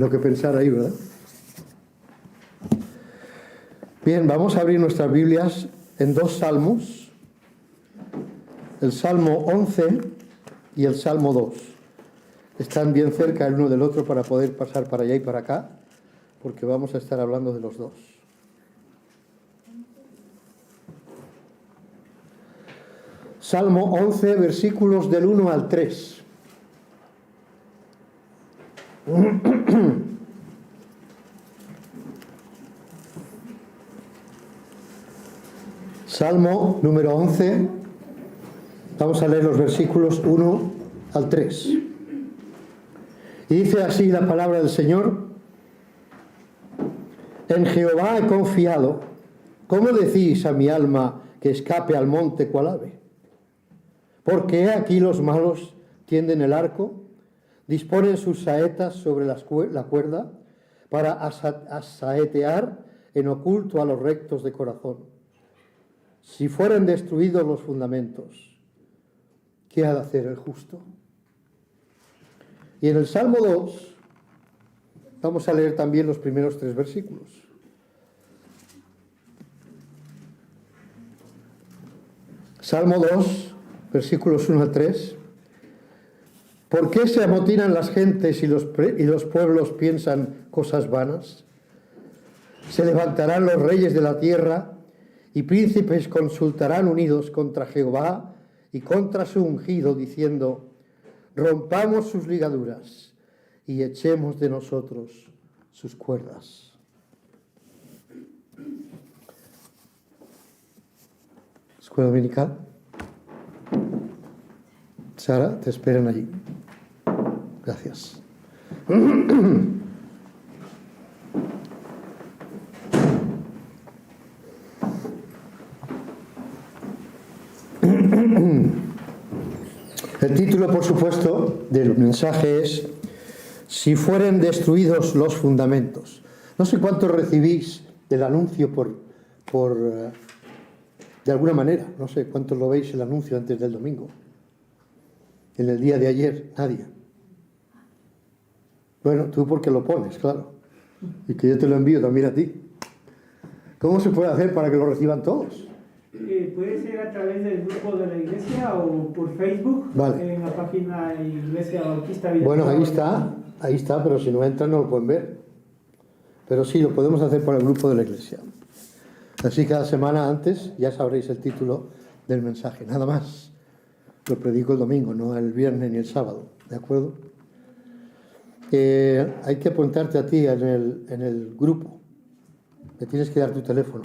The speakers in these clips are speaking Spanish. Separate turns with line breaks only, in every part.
Lo que pensar ahí, ¿verdad? Bien, vamos a abrir nuestras Biblias en dos salmos, el Salmo 11 y el Salmo 2. Están bien cerca el uno del otro para poder pasar para allá y para acá, porque vamos a estar hablando de los dos. Salmo 11, versículos del 1 al 3. Salmo número 11, vamos a leer los versículos 1 al 3. Y dice así la palabra del Señor: En Jehová he confiado. ¿Cómo decís a mi alma que escape al monte cual ave? Porque he aquí los malos tienden el arco, disponen sus saetas sobre la cuerda para asaetear en oculto a los rectos de corazón. Si fueren destruidos los fundamentos, ¿qué ha de hacer el justo? Y en el Salmo 2 vamos a leer también los primeros 3 versículos. Salmo 2, versículos 1 al 3. ¿Por qué se amotinan las gentes y los pueblos piensan cosas vanas? Se levantarán los reyes de la tierra y príncipes consultarán unidos contra Jehová y contra su ungido, diciendo: rompamos sus ligaduras y echemos de nosotros sus cuerdas. Escuela dominical. Sara, te esperan allí. Gracias. El título, por supuesto, del mensaje es: si fueren destruidos los fundamentos. No sé cuántos recibís del anuncio de alguna manera. No sé cuántos lo veis el anuncio antes del domingo. En el día de ayer, nadie. Bueno, tú porque lo pones, claro. Y que yo te lo envío también a ti. ¿Cómo se puede hacer para que lo reciban todos?
Puede ser a través del grupo de la iglesia o por Facebook,
vale.
En la página Iglesia Bautista Vida.
Bueno, ahí está, pero si no entran no lo pueden ver. Pero sí, lo podemos hacer por el grupo de la iglesia. Así cada semana antes ya sabréis el título del mensaje, nada más. Lo predico el domingo, no el viernes ni el sábado, ¿de acuerdo? Hay que apuntarte a ti en el grupo. Me tienes que dar tu teléfono.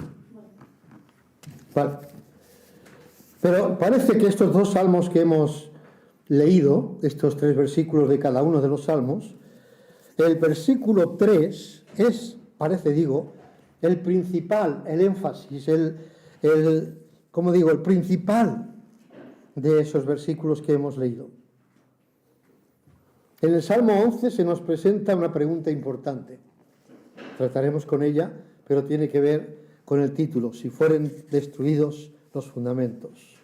Vale. Pero parece que estos dos salmos que hemos leído, estos 3 versículos de cada uno de los salmos, el versículo 3 es, el principal, el énfasis, el principal de esos versículos que hemos leído. En el Salmo 11 se nos presenta una pregunta importante. Trataremos con ella, pero tiene que ver con el título: si fueren destruidos los fundamentos.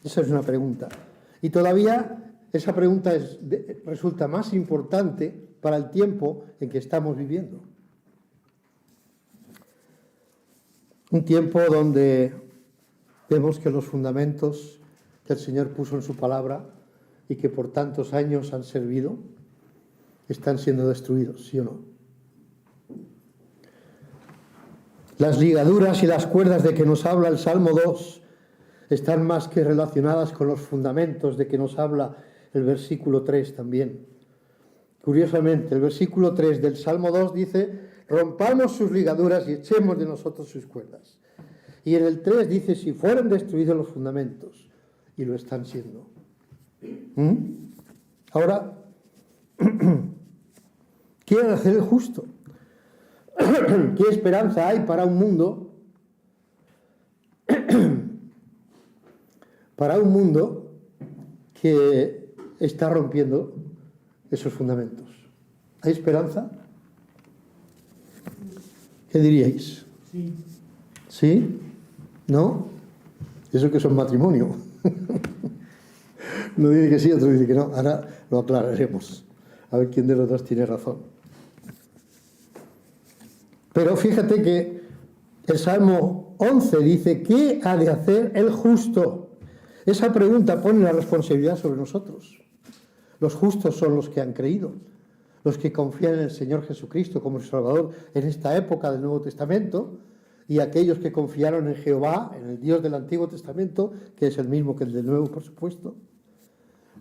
Esa es una pregunta. Y todavía esa pregunta resulta más importante para el tiempo en que estamos viviendo. Un tiempo donde vemos que los fundamentos que el Señor puso en su palabra y que por tantos años han servido, están siendo destruidos, ¿sí o no? Las ligaduras y las cuerdas de que nos habla el Salmo 2 están más que relacionadas con los fundamentos de que nos habla el versículo 3 también. Curiosamente, el versículo 3 del Salmo 2 dice: rompamos sus ligaduras y echemos de nosotros sus cuerdas. Y en el 3 dice: si fueran destruidos los fundamentos, y lo están siendo. Ahora, ¿qué ha de hacer el justo? ¿Qué esperanza hay para un mundo que está rompiendo esos fundamentos? ¿Hay esperanza? ¿Qué diríais?
Sí.
¿Sí? ¿No? Eso que son matrimonio. Uno dice que sí, otro dice que no. Ahora lo aclararemos. A ver quién de los dos tiene razón. Pero fíjate que el Salmo 11 dice, ¿qué ha de hacer el justo? Esa pregunta pone la responsabilidad sobre nosotros. Los justos son los que han creído, los que confían en el Señor Jesucristo como su Salvador en esta época del Nuevo Testamento, y aquellos que confiaron en Jehová, en el Dios del Antiguo Testamento, que es el mismo que el del Nuevo, por supuesto,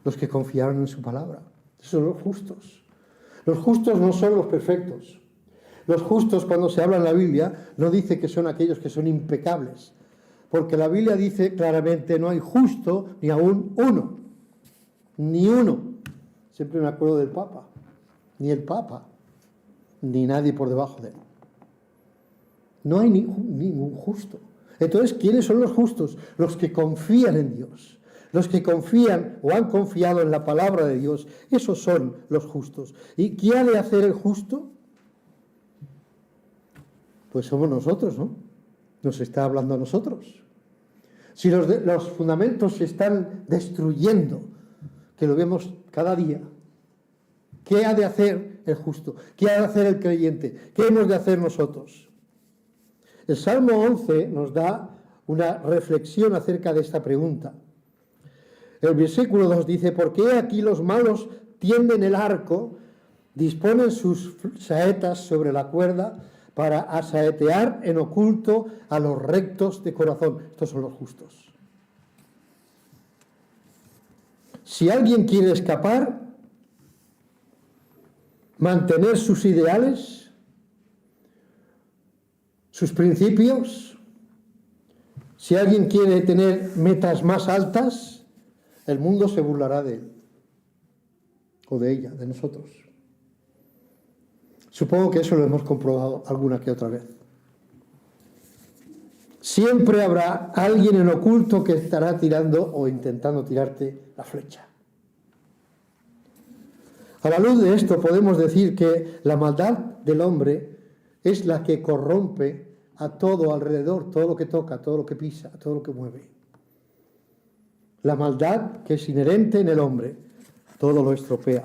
los que confiaron en su palabra. Esos son los justos. Los justos no son los perfectos. Los justos, cuando se habla en la Biblia, no dice que son aquellos que son impecables, porque la Biblia dice claramente, no hay justo ni aún uno, ni uno. Siempre me acuerdo del Papa, ni el Papa, ni nadie por debajo de él. No hay ningún justo. Entonces, ¿quiénes son los justos? Los que confían en Dios. Los que confían o han confiado en la palabra de Dios. Esos son los justos. ¿Y qué ha de hacer el justo? Pues somos nosotros, ¿no? Nos está hablando a nosotros. Si los fundamentos se están destruyendo, que lo vemos cada día, ¿qué ha de hacer el justo? ¿Qué ha de hacer el creyente? ¿Qué hemos de hacer nosotros? El Salmo 11 nos da una reflexión acerca de esta pregunta. El versículo 2 dice, ¿por qué aquí los malos tienden el arco, disponen sus saetas sobre la cuerda para asaetear en oculto a los rectos de corazón? Estos son los justos. Si alguien quiere escapar, mantener sus ideales, sus principios, si alguien quiere tener metas más altas, el mundo se burlará de él, o de ella, de nosotros. Supongo que eso lo hemos comprobado alguna que otra vez. Siempre habrá alguien en oculto que estará tirando o intentando tirarte la flecha. A la luz de esto podemos decir que la maldad del hombre es la que corrompe a todo alrededor, todo lo que toca, todo lo que pisa, todo lo que mueve. La maldad que es inherente en el hombre, todo lo estropea.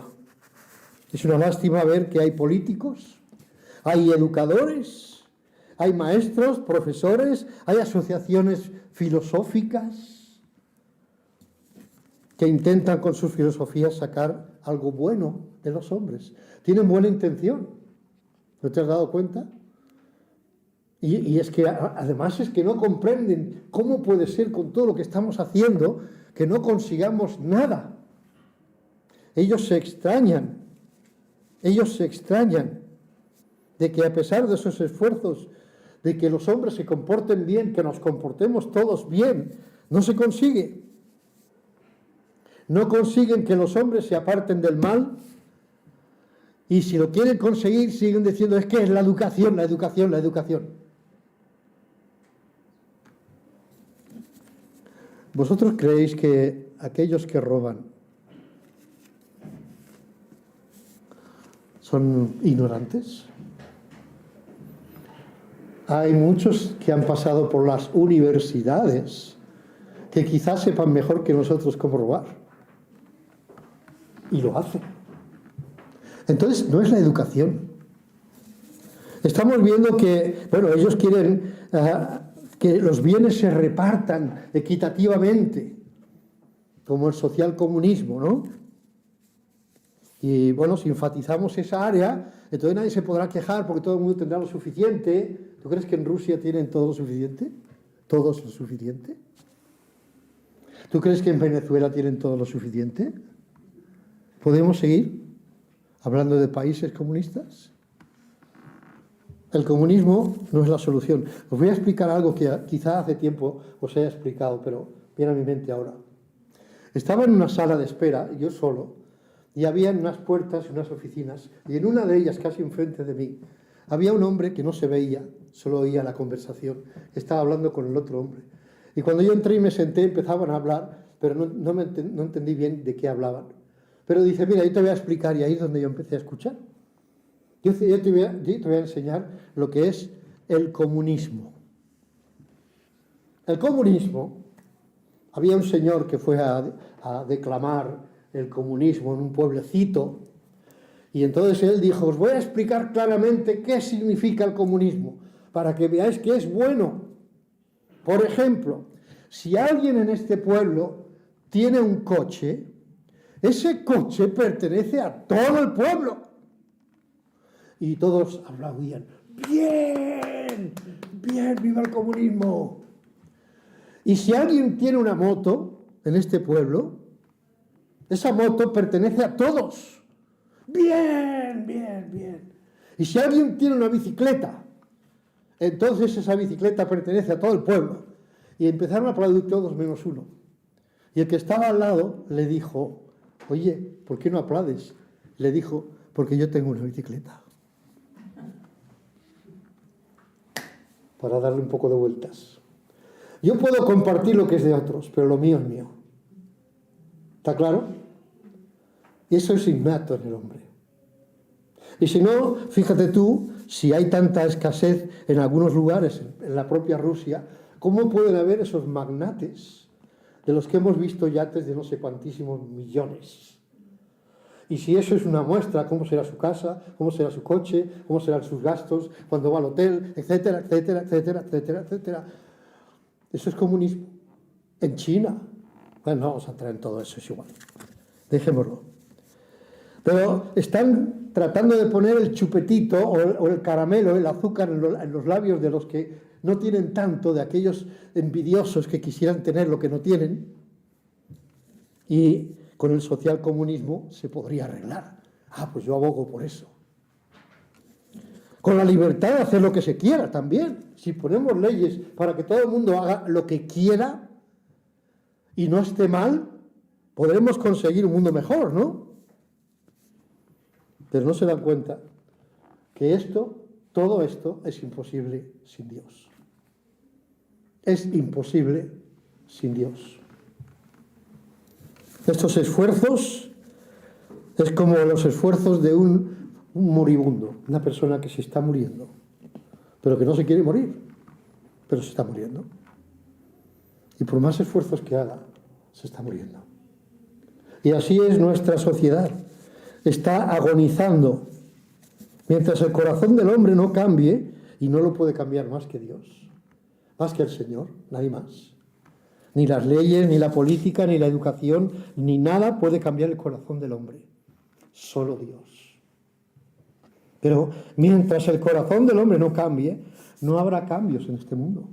Es una lástima ver que hay políticos, hay educadores, hay maestros, profesores, hay asociaciones filosóficas que intentan con sus filosofías sacar algo bueno de los hombres. Tienen buena intención. ¿No te has dado cuenta? Y es que además es que no comprenden cómo puede ser con todo lo que estamos haciendo que no consigamos nada. Ellos se extrañan de que a pesar de esos esfuerzos, de que los hombres se comporten bien, que nos comportemos todos bien, no se consigue. No consiguen que los hombres se aparten del mal. Y si lo quieren conseguir, siguen diciendo, es que es la educación, la educación, la educación. ¿Vosotros creéis que aquellos que roban son ignorantes? Hay muchos que han pasado por las universidades que quizás sepan mejor que nosotros cómo robar. Y lo hacen. Entonces, no es la educación. Estamos viendo que, ellos quieren que los bienes se repartan equitativamente, como el socialcomunismo, ¿no? Y si enfatizamos esa área, entonces nadie se podrá quejar porque todo el mundo tendrá lo suficiente. ¿Tú crees que en Rusia tienen todo lo suficiente? ¿Todos lo suficiente? ¿Tú crees que en Venezuela tienen todo lo suficiente? ¿Podemos seguir hablando de países comunistas? El comunismo no es la solución. Os voy a explicar algo que quizá hace tiempo os haya explicado, pero viene a mi mente ahora. Estaba en una sala de espera, yo solo, y había unas puertas y unas oficinas, y en una de ellas, casi enfrente de mí, había un hombre que no se veía, solo oía la conversación, estaba hablando con el otro hombre. Y cuando yo entré y me senté, empezaban a hablar, pero no entendí bien de qué hablaban. Pero dice, mira, yo te voy a explicar, y ahí es donde yo empecé a escuchar. Yo te voy a enseñar lo que es el comunismo. El comunismo, había un señor que fue a declamar el comunismo en un pueblecito, Y entonces él dijo, os voy a explicar claramente qué significa el comunismo, para que veáis que es bueno. Por ejemplo, si alguien en este pueblo tiene un coche, ese coche pertenece a todo el pueblo. Y todos aplaudían, bien, bien, viva el comunismo. Y si alguien tiene una moto en este pueblo, esa moto pertenece a todos. Bien, bien, bien. Y si alguien tiene una bicicleta, entonces esa bicicleta pertenece a todo el pueblo. Y empezaron a aplaudir todos menos uno. Y el que estaba al lado le dijo, oye, ¿por qué no aplaudes? Le dijo, porque yo tengo una bicicleta. Para darle un poco de vueltas. Yo puedo compartir lo que es de otros, pero lo mío es mío. ¿Está claro? Y eso es innato en el hombre. Y si no, fíjate tú, si hay tanta escasez en algunos lugares, en la propia Rusia, ¿cómo pueden haber esos magnates de los que hemos visto yates de no sé cuantísimos millones? Y si eso es una muestra, ¿cómo será su casa? ¿Cómo será su coche? ¿Cómo serán sus gastos cuando va al hotel? Etcétera, etcétera, etcétera, etcétera, etcétera. Eso es comunismo. En China. Bueno, no vamos a entrar en todo eso, es igual. Dejémoslo. Pero están tratando de poner el chupetito o el caramelo, el azúcar en los labios de los que no tienen tanto, de aquellos envidiosos que quisieran tener lo que no tienen. Y con el socialcomunismo se podría arreglar. Ah, pues yo abogo por eso. Con la libertad de hacer lo que se quiera también. Si ponemos leyes para que todo el mundo haga lo que quiera y no esté mal, podremos conseguir un mundo mejor, ¿no? Pero no se dan cuenta que todo esto es imposible sin Dios. Es imposible sin Dios. Estos esfuerzos es como los esfuerzos de un moribundo, una persona que se está muriendo, pero que no se quiere morir, pero se está muriendo. Y por más esfuerzos que haga, se está muriendo. Y así es nuestra sociedad. Está agonizando. Mientras el corazón del hombre no cambie, y no lo puede cambiar más que Dios, más que el Señor, nadie más. Ni las leyes, ni la política, ni la educación, ni nada puede cambiar el corazón del hombre. Solo Dios. Pero mientras el corazón del hombre no cambie, no habrá cambios en este mundo.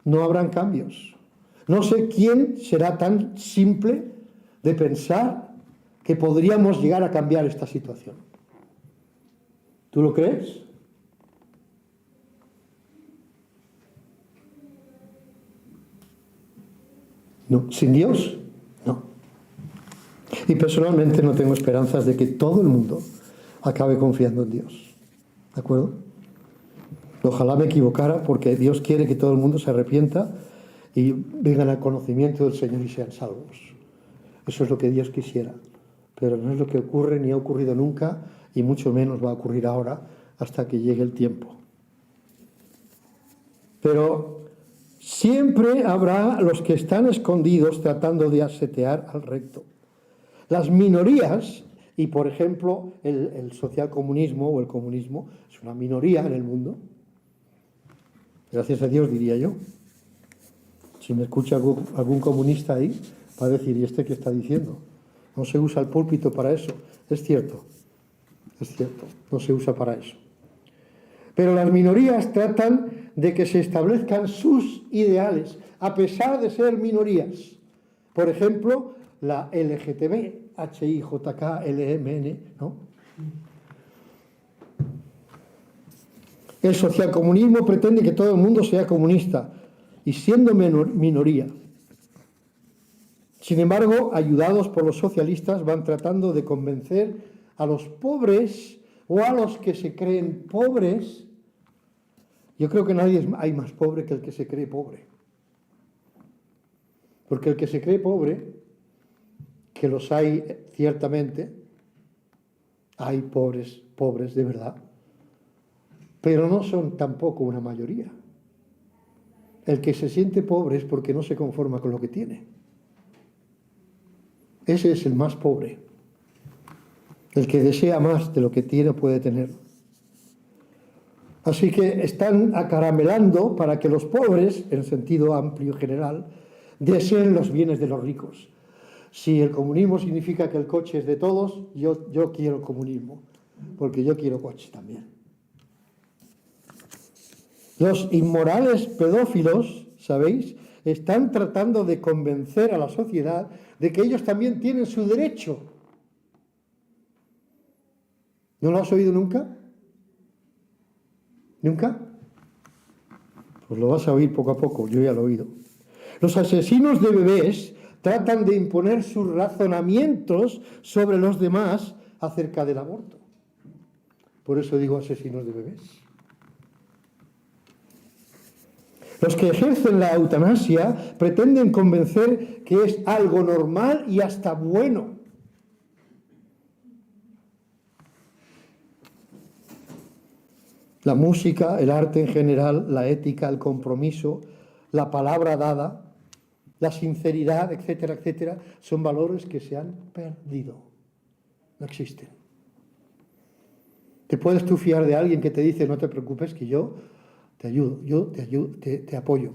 No habrán cambios. No sé quién será tan simple de pensar que podríamos llegar a cambiar esta situación. ¿Tú lo crees? No. ¿Sin Dios? No. Y personalmente no tengo esperanzas de que todo el mundo acabe confiando en Dios. ¿De acuerdo? Ojalá me equivocara, porque Dios quiere que todo el mundo se arrepienta y vengan al conocimiento del Señor y sean salvos. Eso es lo que Dios quisiera. Pero no es lo que ocurre, ni ha ocurrido nunca, y mucho menos va a ocurrir ahora hasta que llegue el tiempo. Pero siempre habrá los que están escondidos tratando de asetear al recto. Las minorías, y por ejemplo el socialcomunismo o el comunismo, es una minoría en el mundo. Gracias a Dios, diría yo. Si me escucha algún comunista ahí, va a decir, ¿y este qué está diciendo? No se usa el púlpito para eso. Es cierto, no se usa para eso. Pero las minorías tratan de que se establezcan sus ideales, a pesar de ser minorías. Por ejemplo, la LGTB, HIJKLMN, ¿no? El socialcomunismo pretende que todo el mundo sea comunista, y siendo minoría. Sin embargo, ayudados por los socialistas, van tratando de convencer a los pobres o a los que se creen pobres. Yo creo que nadie hay más pobre que el que se cree pobre. Porque el que se cree pobre, que los hay ciertamente, hay pobres de verdad, pero no son tampoco una mayoría. El que se siente pobre es porque no se conforma con lo que tiene. Ese es el más pobre. El que desea más de lo que tiene puede tener. Así que están acaramelando para que los pobres, en sentido amplio y general, deseen los bienes de los ricos. Si el comunismo significa que el coche es de todos, yo quiero comunismo, porque yo quiero coche también. Los inmorales pedófilos, ¿sabéis?, están tratando de convencer a la sociedad de que ellos también tienen su derecho. ¿No lo has oído nunca? ¿Nunca? Pues lo vas a oír poco a poco, yo ya lo he oído. Los asesinos de bebés tratan de imponer sus razonamientos sobre los demás acerca del aborto. Por eso digo asesinos de bebés. Los que ejercen la eutanasia pretenden convencer que es algo normal y hasta bueno. La música, el arte en general, la ética, el compromiso, la palabra dada, la sinceridad, etcétera, etcétera, son valores que se han perdido. No existen. ¿Te puedes tú fiar de alguien que te dice, no te preocupes, que yo te ayudo, te apoyo,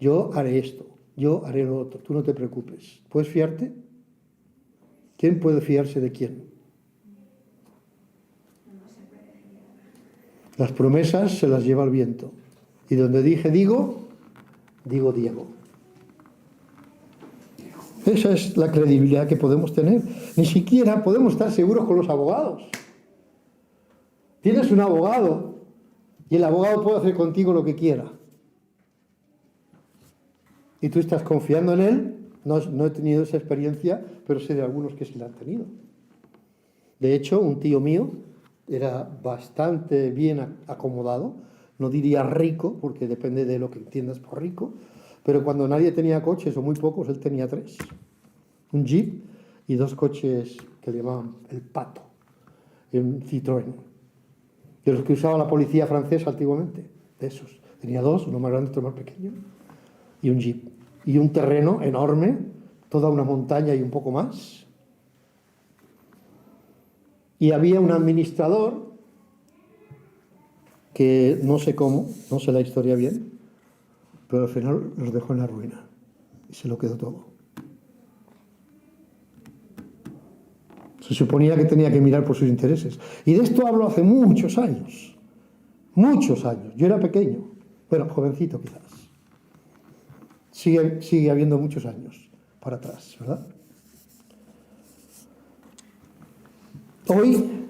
yo haré esto, yo haré lo otro, tú no te preocupes? ¿Puedes fiarte? ¿Quién puede fiarse de quién? Las promesas se las lleva el viento. Y donde dije digo Diego. Esa es la credibilidad que podemos tener. Ni siquiera podemos estar seguros con los abogados. Tienes un abogado y el abogado puede hacer contigo lo que quiera. Y tú estás confiando en él. No he tenido esa experiencia, pero sé de algunos que sí la han tenido. De hecho, un tío mío era bastante bien acomodado, no diría rico, porque depende de lo que entiendas por rico, pero cuando nadie tenía coches, o muy pocos, él tenía 3. Un Jeep y 2 coches que le llamaban el Pato, y un Citroën, de los que usaba la policía francesa antiguamente, de esos. Tenía 2, uno más grande, otro más pequeño, y un Jeep. Y un terreno enorme, toda una montaña y un poco más. Y había un administrador que no sé cómo, no sé la historia bien, pero al final los dejó en la ruina y se lo quedó todo. Se suponía que tenía que mirar por sus intereses. Y de esto hablo hace muchos años. Muchos años. Yo era pequeño. Bueno, jovencito quizás. Sigue habiendo muchos años para atrás, ¿verdad? Hoy,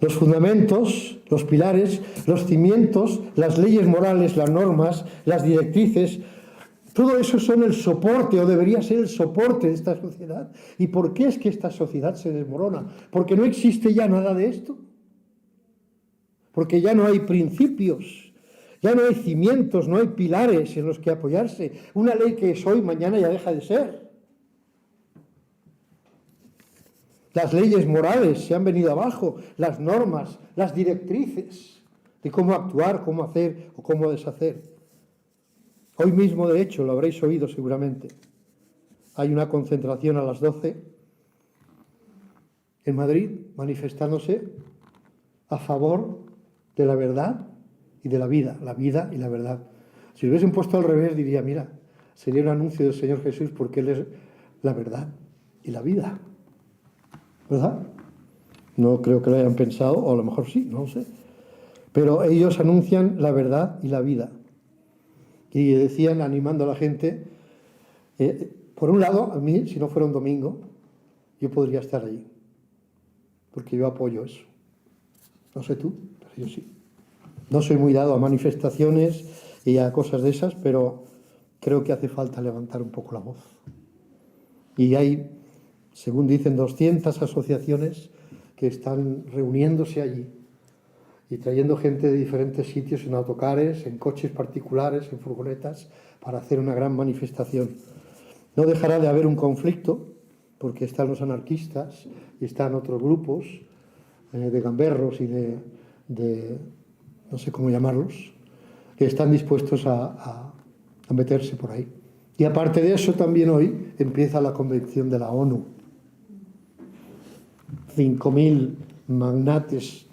los fundamentos, los pilares, los cimientos, las leyes morales, las normas, las directrices, todo eso son el soporte, o debería ser el soporte de esta sociedad. ¿Y por qué es que esta sociedad se desmorona? Porque no existe ya nada de esto. Porque ya no hay principios, ya no hay cimientos, no hay pilares en los que apoyarse. Una ley que es hoy, mañana ya deja de ser. Las leyes morales se han venido abajo, las normas, las directrices de cómo actuar, cómo hacer o cómo deshacer. Hoy mismo, de hecho, lo habréis oído seguramente, hay una concentración a las 12 en Madrid, manifestándose a favor de la verdad y de la vida y la verdad. Si lo hubiesen puesto al revés, diría, mira, sería un anuncio del Señor Jesús porque Él es la verdad y la vida. ¿Verdad? No creo que lo hayan pensado, o a lo mejor sí, no lo sé. Pero ellos anuncian la verdad y la vida. Y decían, animando a la gente, por un lado, a mí, si no fuera un domingo, yo podría estar allí. Porque yo apoyo eso. No sé tú, pero yo sí. No soy muy dado a manifestaciones y a cosas de esas, pero creo que hace falta levantar un poco la voz. Y hay, según dicen, 200 asociaciones que están reuniéndose allí y trayendo gente de diferentes sitios en autocares, en coches particulares, en furgonetas, para hacer una gran manifestación. No dejará de haber un conflicto, porque están los anarquistas y están otros grupos de gamberros y de no sé cómo llamarlos, que están dispuestos a meterse por ahí. Y aparte de eso, también hoy empieza la convención de la ONU. 5.000 magnates,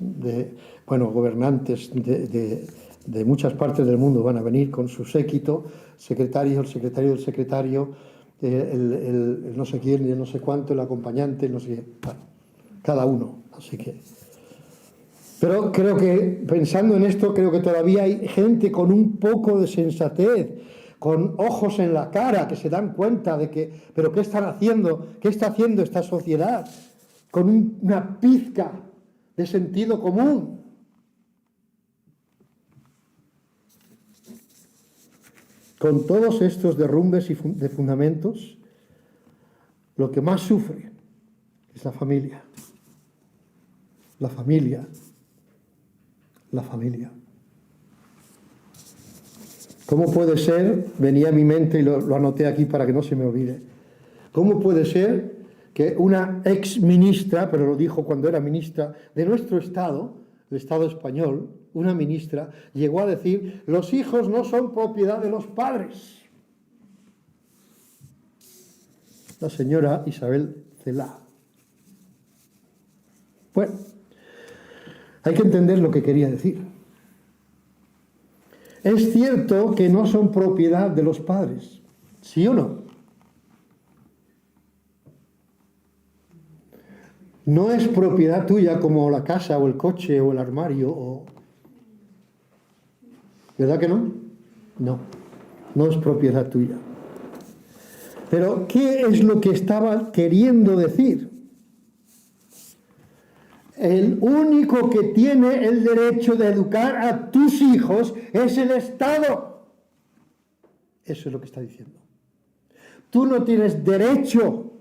gobernantes de muchas partes del mundo van a venir con su séquito, el secretario del secretario, el no sé quién, el no sé cuánto, el acompañante, no sé qué, bueno, cada uno. Así que, pero creo que, pensando en esto, creo que todavía hay gente con un poco de sensatez, con ojos en la cara, que se dan cuenta de que, pero ¿qué están haciendo? ¿Qué está haciendo esta sociedad? Con una pizca de sentido común. Con todos estos derrumbes de fundamentos, lo que más sufre es la familia. La familia. La familia. ¿Cómo puede ser? Venía a mi mente y lo anoté aquí para que no se me olvide. ¿Cómo puede ser que una ex ministra, pero lo dijo cuando era ministra de nuestro Estado, el Estado español, una ministra, llegó a decir: los hijos no son propiedad de los padres? La señora Isabel Celaá. Bueno, hay que entender lo que quería decir. Es cierto que no son propiedad de los padres, ¿sí o no? No es propiedad tuya como la casa o el coche o el armario. ¿Verdad que no? No, no es propiedad tuya. Pero, ¿qué es lo que estaba queriendo decir? El único que tiene el derecho de educar a tus hijos es el Estado. Eso es lo que está diciendo. Tú no tienes derecho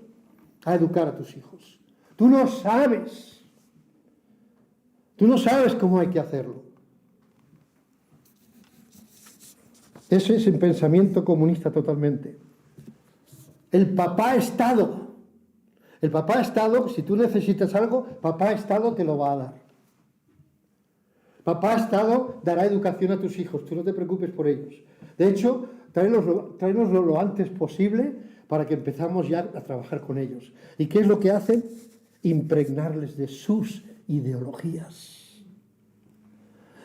a educar a tus hijos. Tú no sabes. Tú no sabes cómo hay que hacerlo. Ese es el pensamiento comunista totalmente. El papá Estado. El papá Estado, si tú necesitas algo, papá Estado te lo va a dar. Papá Estado dará educación a tus hijos, tú no te preocupes por ellos. De hecho, tráenoslo lo antes posible para que empezamos ya a trabajar con ellos. ¿Y qué es lo que hacen? Impregnarles de sus ideologías.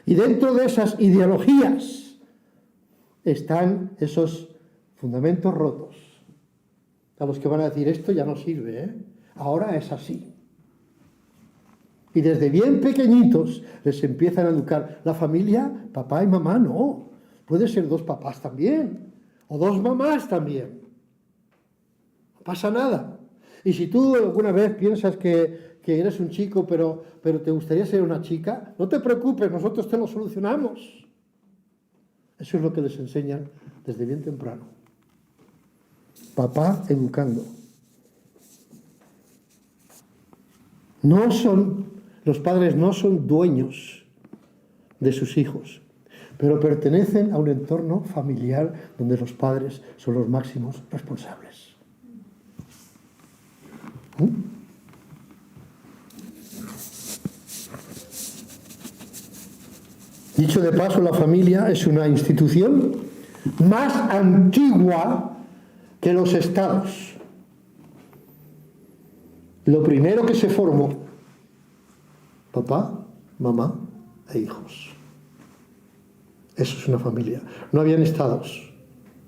Y dentro de esas ideologías están esos fundamentos rotos, a los que van a decir: esto ya no sirve, ¿eh? Ahora es así. Y desde bien pequeñitos les empiezan a educar. La familia, papá y mamá, no. Puede ser dos papás también, o dos mamás también. No pasa nada. Y si tú alguna vez piensas que eres un chico, pero te gustaría ser una chica, no te preocupes, nosotros te lo solucionamos. Eso es lo que les enseñan desde bien temprano. Papá educando. Los padres no son dueños de sus hijos, pero pertenecen a un entorno familiar donde los padres son los máximos responsables. Dicho de paso, la familia es una institución más antigua que los estados. Lo primero que se formó: papá, mamá e hijos. Eso es una familia. No habían estados.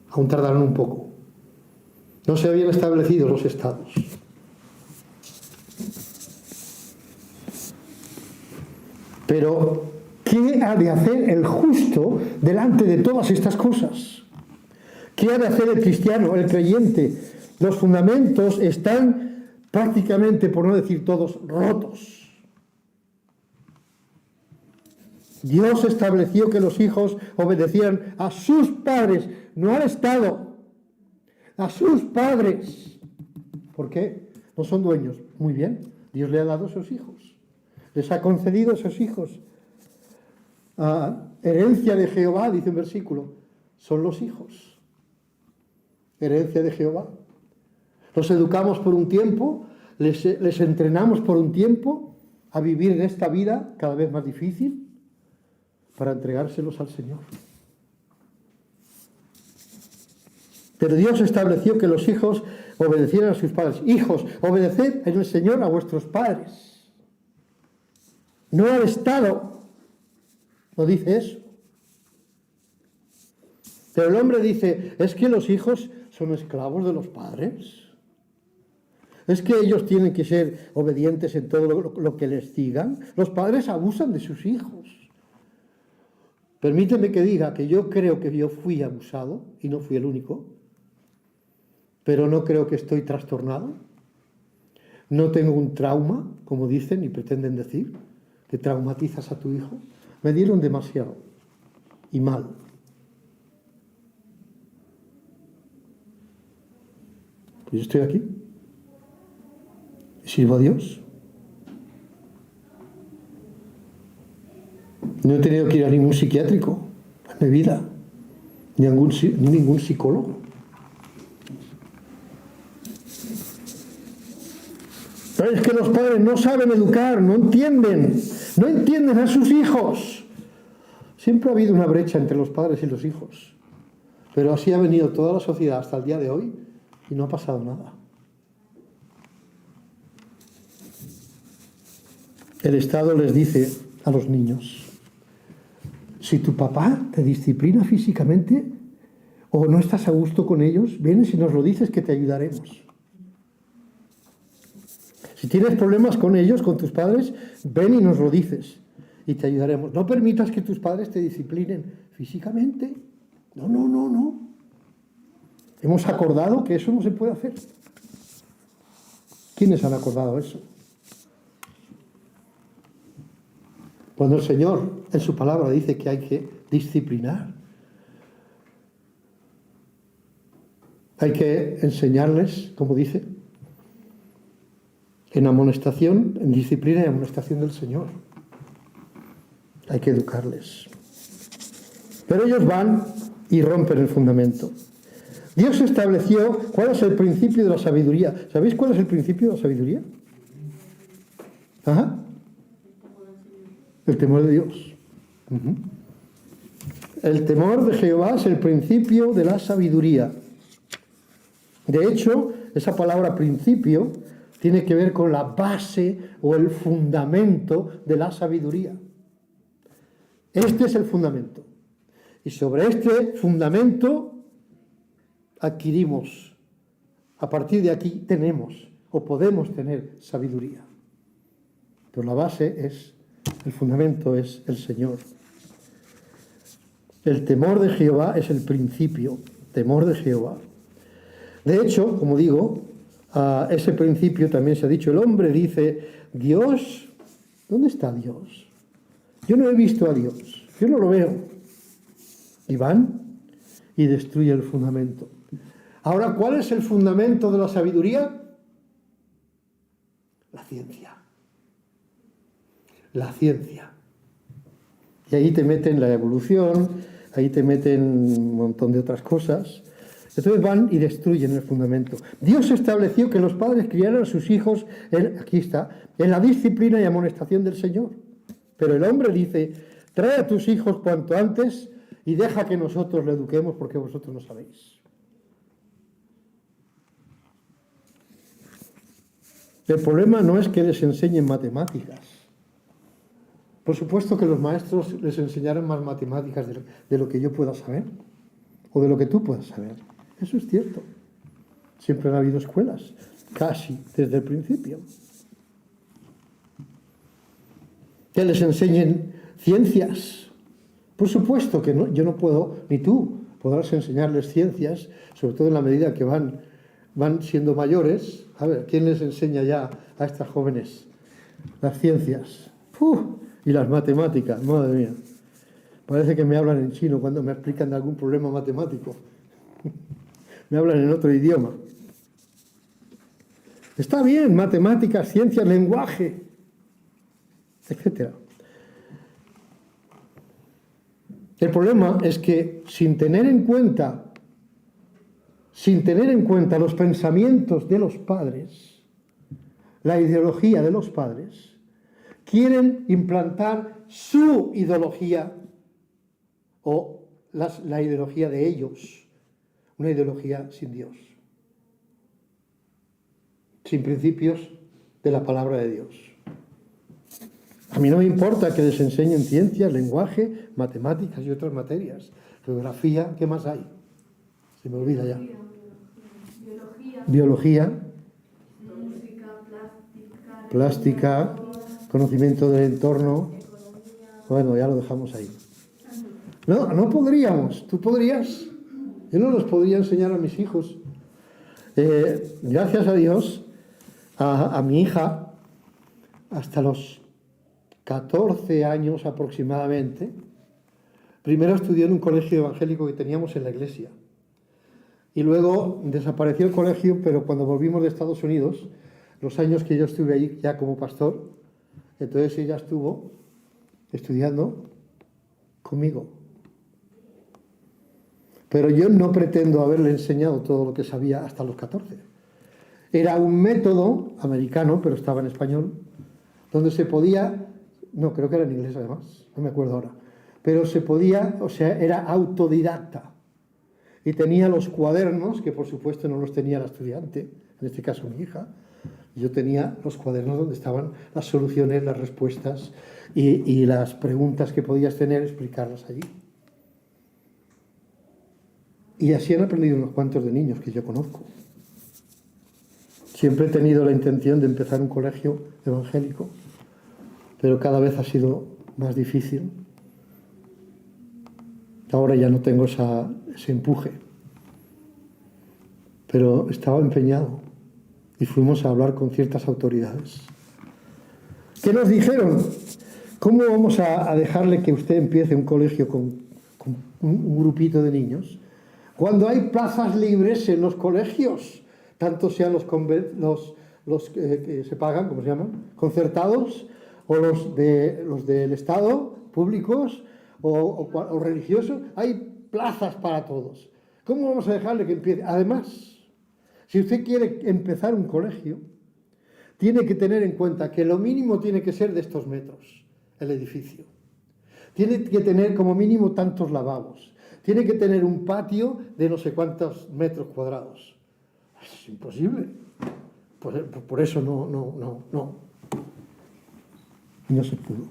Aún tardaron un poco. No se habían establecido los estados. Pero, ¿qué ha de hacer el justo delante de todas estas cosas? ¿Qué ha de hacer el cristiano, el creyente? Los fundamentos están prácticamente, por no decir todos, rotos. Dios estableció que los hijos obedecieran a sus padres, no al Estado, a sus padres. ¿Por qué? No son dueños. Muy bien, Dios le ha dado esos hijos. Les ha concedido esos hijos. Herencia de Jehová, dice un versículo, son los hijos. Herencia de Jehová. Los educamos por un tiempo, les entrenamos por un tiempo a vivir en esta vida cada vez más difícil para entregárselos al Señor. Pero Dios estableció que los hijos obedecieran a sus padres. Hijos, obedeced en el Señor a vuestros padres. no al Estado. No dice eso. Pero el hombre dice, es que los hijos son esclavos de los padres. Es que ellos tienen que ser obedientes en todo lo que les digan. Los padres abusan de sus hijos. Permíteme que diga que yo creo que yo fui abusado, y no fui el único, pero no creo que estoy trastornado. No tengo un trauma, como dicen y pretenden decir, que traumatizas a tu hijo. Me dieron demasiado y mal. Pues yo estoy aquí. Sirvo a Dios. No he tenido que ir a ningún psiquiátrico en mi vida, ni ningún psicólogo. Pero es que los padres no saben educar, no entienden a sus hijos. Siempre ha habido una brecha entre los padres y los hijos, pero así ha venido toda la sociedad hasta el día de hoy y no ha pasado nada. El Estado les dice a los niños, si tu papá te disciplina físicamente o no estás a gusto con ellos, vienes y nos lo dices que te ayudaremos. Si tienes problemas con ellos, con tus padres, ven y nos lo dices y te ayudaremos. No permitas que tus padres te disciplinen físicamente. No. Hemos acordado que eso no se puede hacer. ¿Quiénes han acordado eso? Cuando el Señor en su palabra dice que hay que disciplinar, hay que enseñarles, como dice, en amonestación, en disciplina y amonestación del Señor. Hay que educarles. Pero ellos van y rompen el fundamento. Dios estableció cuál es el principio de la sabiduría. ¿Sabéis cuál es el principio de la sabiduría? Ajá. El temor de Dios. El temor de Jehová es el principio de la sabiduría. De hecho, esa palabra principio tiene que ver con la base o el fundamento de la sabiduría. Este es el fundamento. Y sobre este fundamento adquirimos, a partir de aquí tenemos o podemos tener sabiduría. Pero la base es, el fundamento es el Señor. El temor de Jehová es el principio, temor de Jehová. De hecho, como digo, ese principio también se ha dicho, el hombre dice, Dios, ¿dónde está Dios? Yo no he visto a Dios, yo no lo veo. Y van y destruyen el fundamento. Ahora, ¿cuál es el fundamento de la sabiduría? La ciencia. La ciencia. Y ahí te meten la evolución, ahí te meten un montón de otras cosas. Entonces van y destruyen el fundamento. Dios estableció que los padres criaran a sus hijos, aquí está, en la disciplina y amonestación del Señor. Pero el hombre dice, trae a tus hijos cuanto antes y deja que nosotros le eduquemos porque vosotros no sabéis. El problema no es que les enseñen matemáticas. Por supuesto que los maestros les enseñaron más matemáticas de lo que yo pueda saber o de lo que tú puedas saber. Eso es cierto. Siempre han habido escuelas, casi desde el principio. Que les enseñen ciencias. Por supuesto que no, yo no puedo, ni tú podrás enseñarles ciencias, sobre todo en la medida que van siendo mayores. A ver, ¿quién les enseña ya a estas jóvenes las ciencias? Y las matemáticas, madre mía. Parece que me hablan en chino cuando me explican de algún problema matemático. Me hablan en otro idioma. Está bien, matemáticas, ciencias, lenguaje, etc. El problema es que sin tener en cuenta los pensamientos de los padres, la ideología de los padres, quieren implantar su ideología o la ideología de ellos, una ideología sin Dios, sin principios de la palabra de Dios. A mí no me importa que les enseñen ciencias, lenguaje, matemáticas y otras materias. Geografía, ¿qué más hay? Se me olvida ya. Biología.
Música,
Plástica, conocimiento del entorno. Bueno, ya lo dejamos ahí. No, no podríamos. ¿Tú podrías? Yo no los podría enseñar a mis hijos. Gracias a Dios, a mi hija, hasta los 14 años aproximadamente, primero estudió en un colegio evangélico que teníamos en la iglesia. Y luego desapareció el colegio, pero cuando volvimos de Estados Unidos, los años que yo estuve ahí ya como pastor, entonces ella estuvo estudiando conmigo. Pero yo no pretendo haberle enseñado todo lo que sabía hasta los 14. Era un método americano, pero estaba en español, donde se podía, no, creo que era en inglés además, no me acuerdo ahora, pero se podía, o sea, era autodidacta. Y tenía los cuadernos, que por supuesto no los tenía la estudiante, en este caso mi hija. Yo tenía los cuadernos donde estaban las soluciones, las respuestas y las preguntas que podías tener, explicarlas allí. Y así han aprendido unos cuantos de niños que yo conozco. Siempre he tenido la intención de empezar un colegio evangélico, pero cada vez ha sido más difícil. Ahora ya no tengo ese empuje, pero estaba empeñado y fuimos a hablar con ciertas autoridades. ¿Qué nos dijeron? ¿Cómo vamos a dejarle que usted empiece un colegio con un grupito de niños cuando hay plazas libres en los colegios, tanto sean los que se pagan, ¿cómo se llaman?, concertados, o los del Estado, públicos o religiosos? Hay plazas para todos. ¿Cómo vamos a dejarle que empiece? Además, si usted quiere empezar un colegio, tiene que tener en cuenta que lo mínimo tiene que ser de estos metros, el edificio. Tiene que tener como mínimo tantos lavabos. Tiene que tener un patio de no sé cuántos metros cuadrados. Es imposible. Por eso no se pudo.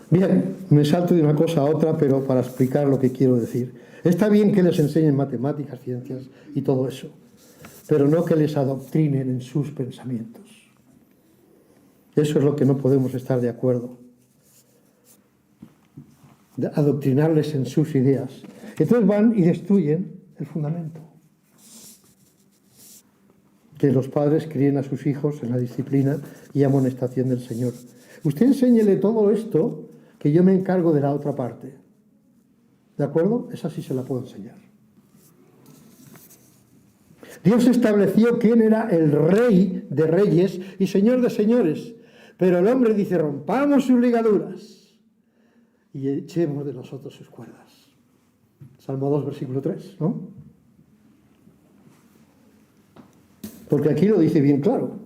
Bien, me salto de una cosa a otra, pero para explicar lo que quiero decir. Está bien que les enseñen matemáticas, ciencias y todo eso, pero no que les adoctrinen en sus pensamientos. Eso es lo que no podemos estar de acuerdo. De adoctrinarles en sus ideas. Entonces van y destruyen el fundamento. Que los padres críen a sus hijos en la disciplina y amonestación del Señor. Usted enséñele todo esto, que yo me encargo de la otra parte. ¿De acuerdo? Esa sí se la puedo enseñar. Dios estableció quién era el Rey de reyes y Señor de señores. Pero el hombre dice, rompamos sus ligaduras y echemos de nosotros sus cuerdas. Salmo 2, versículo 3, ¿no? Porque aquí lo dice bien claro.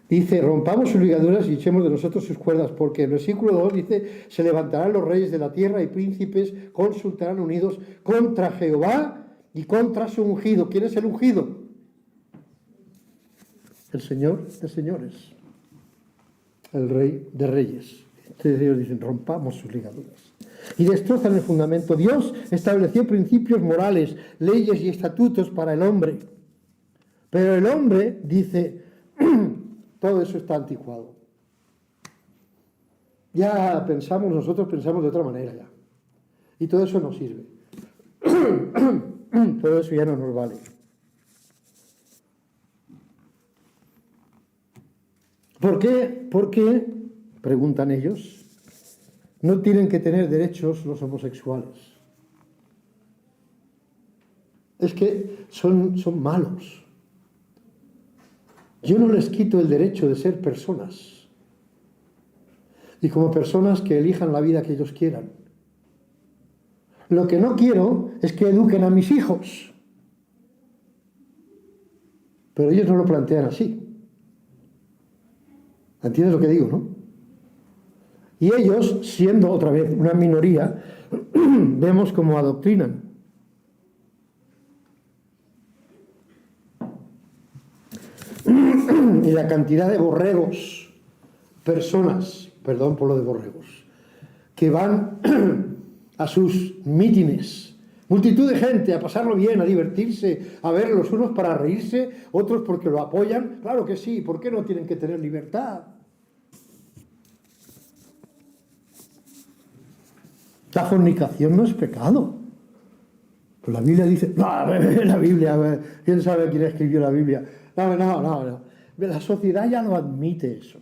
Dice, rompamos sus ligaduras y echemos de nosotros sus cuerdas, porque el versículo 2 dice, se levantarán los reyes de la tierra y príncipes consultarán unidos contra Jehová y contra su ungido. ¿Quién es el ungido? El Señor de señores, el Rey de reyes. Entonces ellos dicen, rompamos sus ligaduras. Y destrozan el fundamento. Dios estableció principios morales, leyes y estatutos para el hombre. Pero el hombre dice, todo eso está anticuado. Nosotros pensamos de otra manera ya. Y todo eso no sirve. Todo eso ya no nos vale. ¿Por qué? Porque, preguntan ellos, no tienen que tener derechos los homosexuales. Es que son malos. Yo no les quito el derecho de ser personas. Y como personas que elijan la vida que ellos quieran. Lo que no quiero es que eduquen a mis hijos. Pero ellos no lo plantean así. ¿Entiendes lo que digo, no? Y ellos, siendo otra vez una minoría, vemos cómo adoctrinan. Y la cantidad de borregos personas, perdón por lo de borregos, que van a sus mítines, multitud de gente a pasarlo bien, a divertirse, a ver los unos para reírse, otros porque lo apoyan. Claro que sí, ¿por qué no tienen que tener libertad? La fornicación no es pecado. Pues la Biblia dice, no, la Biblia, a ver, ¿quién sabe quién escribió la Biblia? No. La sociedad ya no admite eso.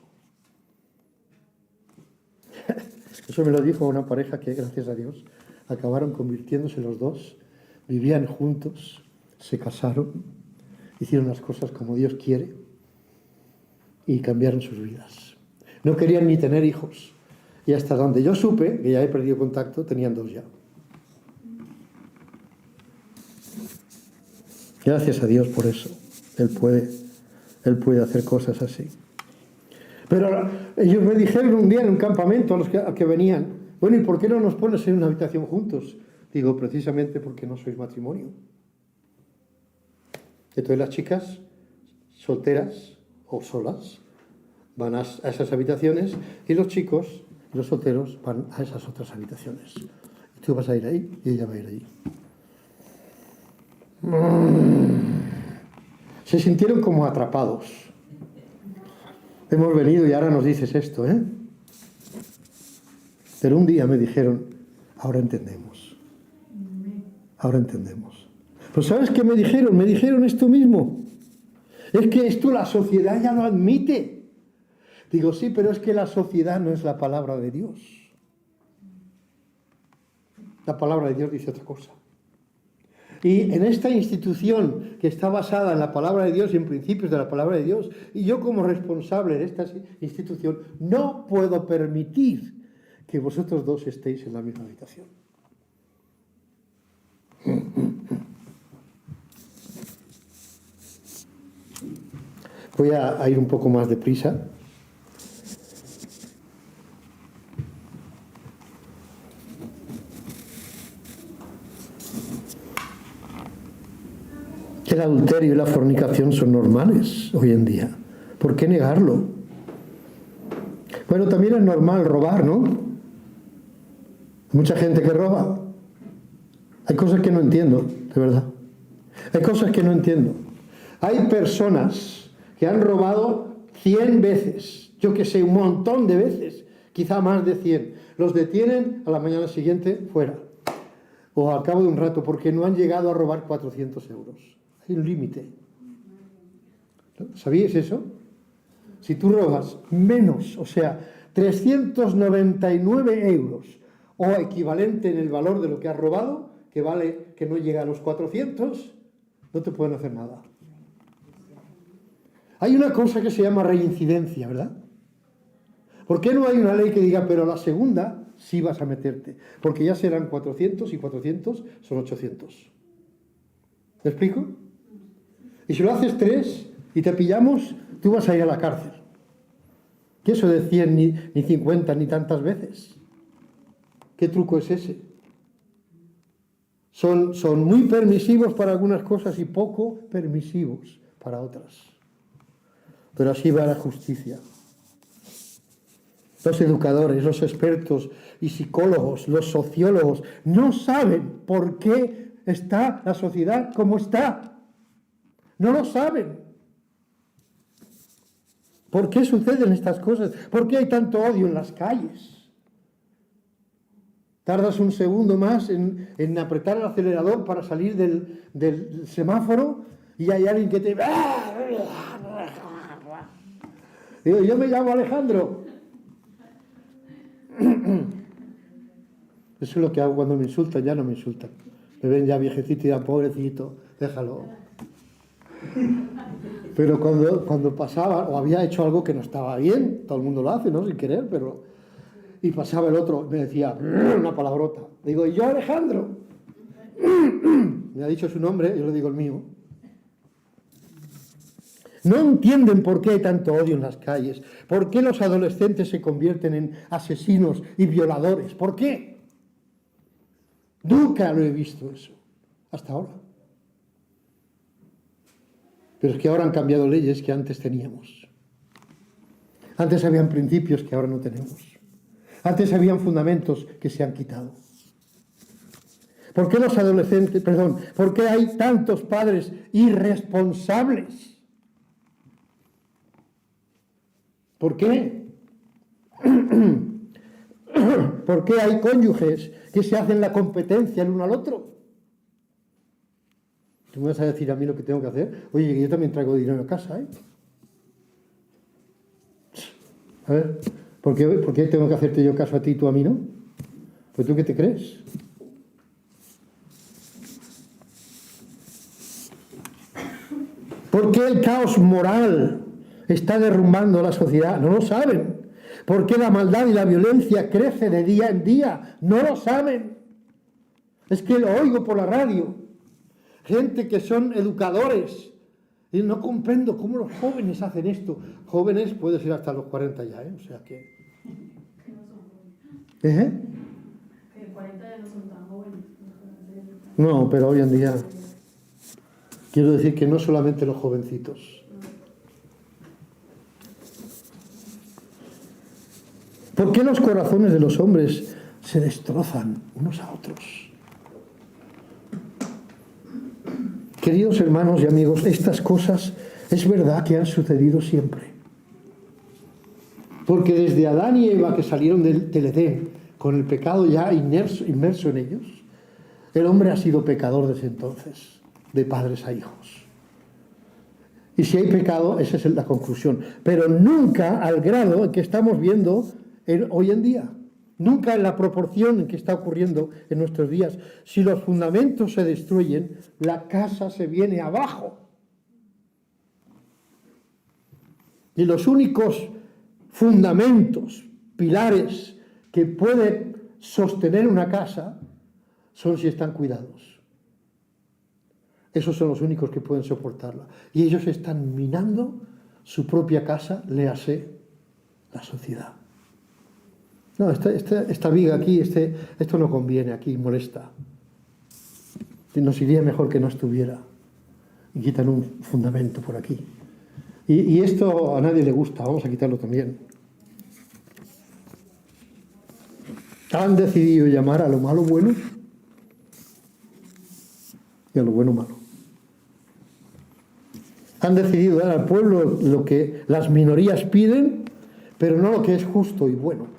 Eso me lo dijo una pareja que, gracias a Dios, acabaron convirtiéndose los dos, vivían juntos, se casaron, hicieron las cosas como Dios quiere y cambiaron sus vidas. No querían ni tener hijos. Y hasta donde yo supe, que ya he perdido contacto, tenían 2 ya. Gracias a Dios por eso. Él puede hacer cosas así. Pero ellos me dijeron un día en un campamento a los que venían, bueno, ¿y por qué no nos pones en una habitación juntos? Digo, precisamente porque no sois matrimonio. Entonces las chicas solteras o solas van a esas habitaciones y los chicos, los solteros, van a esas otras habitaciones. Y tú vas a ir ahí y ella va a ir allí. Se sintieron como atrapados. Hemos venido y ahora nos dices esto, ¿eh? Pero un día me dijeron, ahora entendemos. Ahora entendemos. Pues ¿sabes qué me dijeron? Me dijeron esto mismo. Es que esto la sociedad ya lo admite. Digo, sí, pero es que la sociedad no es la palabra de Dios. La palabra de Dios dice otra cosa. Y en esta institución que está basada en la palabra de Dios y en principios de la palabra de Dios, y yo como responsable de esta institución, no puedo permitir que vosotros dos estéis en la misma habitación. Voy a ir un poco más deprisa. El adulterio y la fornicación son normales hoy en día. ¿Por qué negarlo? Bueno, también es normal robar, ¿no? Hay mucha gente que roba. Hay cosas que no entiendo, de verdad. Hay cosas que no entiendo. Hay personas que han robado 100 veces, yo que sé, un montón de veces, quizá más de 100. Los detienen, a la mañana siguiente, fuera. O al cabo de un rato, porque no han llegado a robar 400 euros. Hay un límite. ¿Sabíais eso? Si tú robas menos, o sea, 399 euros, o equivalente en el valor de lo que has robado, que vale, que no llega a los 400, no te pueden hacer nada. Hay una cosa que se llama reincidencia, ¿verdad? ¿Por qué no hay una ley que diga, pero la segunda sí vas a meterte? Porque ya serán 400 y 400 son 800. ¿Me explico? Y si lo haces 3 y te pillamos, tú vas a ir a la cárcel. ¿Qué eso de 100 ni 50 ni tantas veces? ¿Qué truco es ese? Son muy permisivos para algunas cosas y poco permisivos para otras. Pero así va la justicia. Los educadores, los expertos y psicólogos, los sociólogos, no saben por qué está la sociedad como está. No lo saben. ¿Por qué suceden estas cosas? ¿Por qué hay tanto odio en las calles? Tardas un segundo más en apretar el acelerador para salir del semáforo y hay alguien que te... Digo, yo me llamo Alejandro. Eso es lo que hago cuando me insultan, ya no me insultan. Me ven ya viejecito y dirán, pobrecito, déjalo. Pero cuando pasaba o había hecho algo que no estaba bien, todo el mundo lo hace, ¿no? Sin querer, pero... Y pasaba el otro, me decía una palabrota. Digo, ¿y yo Alejandro? Me ha dicho su nombre, yo le digo el mío. No entienden por qué hay tanto odio en las calles, por qué los adolescentes se convierten en asesinos y violadores, ¿por qué? Nunca lo he visto eso, hasta ahora. Pero es que ahora han cambiado leyes que antes teníamos. Antes habían principios que ahora no tenemos. Antes habían fundamentos que se han quitado. ¿Por qué los adolescentes, por qué hay tantos padres irresponsables? ¿Por qué? ¿Por qué hay cónyuges que se hacen la competencia el uno al otro? Tú me vas a decir a mí lo que tengo que hacer. Oye, que yo también traigo dinero a casa, ¿eh? A ver, ¿por qué tengo que hacerte yo caso a ti y tú a mí no? Pues tú, ¿qué te crees? ¿Por qué el caos moral está derrumbando la sociedad? No lo saben. ¿Por qué la maldad y la violencia crece de día en día? No lo saben. Es que lo oigo por la radio. Gente que son educadores. Y no comprendo cómo los jóvenes hacen esto. Jóvenes puede ser hasta los 40 ya, ¿eh? O sea que...
Que no son jóvenes.
¿Eh?
Que 40 ya no son tan jóvenes.
No, pero hoy en día... Quiero decir que no solamente los jovencitos. ¿Por qué los corazones de los hombres se destrozan unos a otros? Queridos hermanos y amigos, estas cosas es verdad que han sucedido siempre. Porque desde Adán y Eva, que salieron del Edén con el pecado ya inmerso en ellos, el hombre ha sido pecador desde entonces, de padres a hijos. Y si hay pecado, esa es la conclusión. Pero nunca al grado en que estamos viendo hoy en día. Nunca en la proporción en que está ocurriendo en nuestros días. Si los fundamentos se destruyen, la casa se viene abajo. Y los únicos fundamentos, pilares que pueden sostener una casa son si están cuidados. Esos son los únicos que pueden soportarla. Y ellos están minando su propia casa, léase la sociedad. No, esta viga aquí, esto no conviene aquí, molesta. Nos iría mejor que no estuviera. Y quitan un fundamento por aquí. Y esto a nadie le gusta, vamos a quitarlo también. Han decidido llamar a lo malo bueno y a lo bueno malo. Han decidido dar al pueblo lo que las minorías piden, pero no lo que es justo y bueno.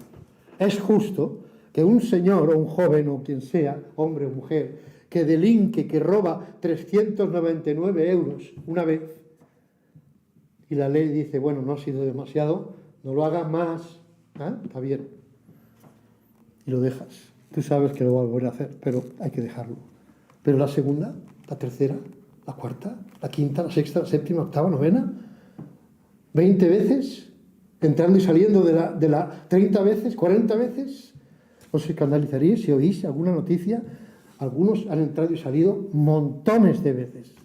Es justo que un señor o un joven o quien sea, hombre o mujer, que delinque, que roba 399 euros una vez, y la ley dice, bueno, no ha sido demasiado, no lo haga más, está bien, y lo dejas. Tú sabes que lo va a volver a hacer, pero hay que dejarlo. Pero la segunda, la tercera, la cuarta, la quinta, la sexta, la séptima, octava, novena, 20 veces... entrando y saliendo de la 30 veces, 40 veces, os escandalizaríais si oís alguna noticia. Algunos han entrado y salido montones de veces.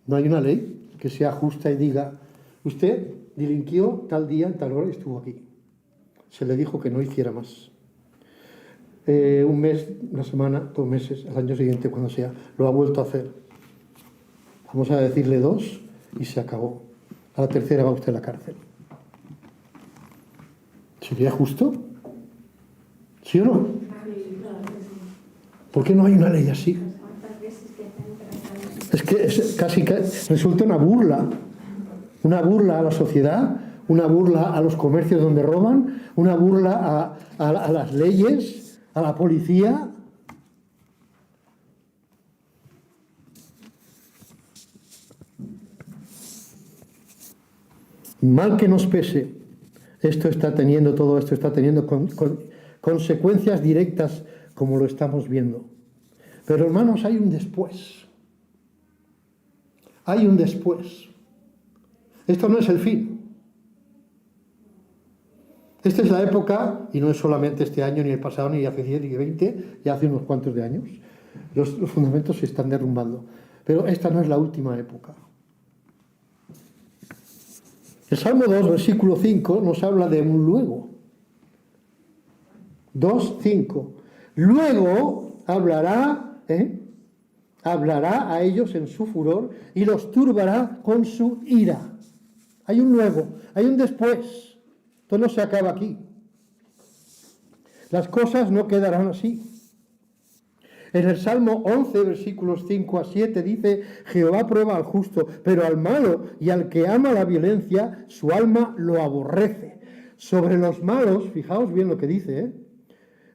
No hay una ley que sea justa y diga, usted delinquió tal día, tal hora y estuvo aquí. Se le dijo que no hiciera más. Un mes, una semana, 2 meses, al año siguiente, cuando sea, lo ha vuelto a hacer. Vamos a decirle 2 y se acabó. A la tercera va usted a la cárcel. ¿Sería justo? ¿Sí o no? ¿Por qué no hay una ley así? Es que casi resulta una burla a la sociedad, una burla a los comercios donde roban, una burla a las leyes, a la policía. Mal que nos pese, todo esto está teniendo consecuencias directas como lo estamos viendo. Pero hermanos, hay un después. Hay un después. Esto no es el fin. Esta es la época, y no es solamente este año, ni el pasado, ni hace 10, ni 20, ya hace unos cuantos de años. Los fundamentos se están derrumbando. Pero esta no es la última época. El Salmo 2, versículo 5, nos habla de un luego. 2:5. Luego hablará a ellos en su furor y los turbará con su ira. hay un luego, hay un después. Esto no se acaba aquí. Las cosas no quedarán así. En el Salmo 11, versículos 5 a 7 dice: Jehová prueba al justo, pero al malo y al que ama la violencia, su alma lo aborrece. Sobre los malos, fijaos bien lo que dice, ¿eh?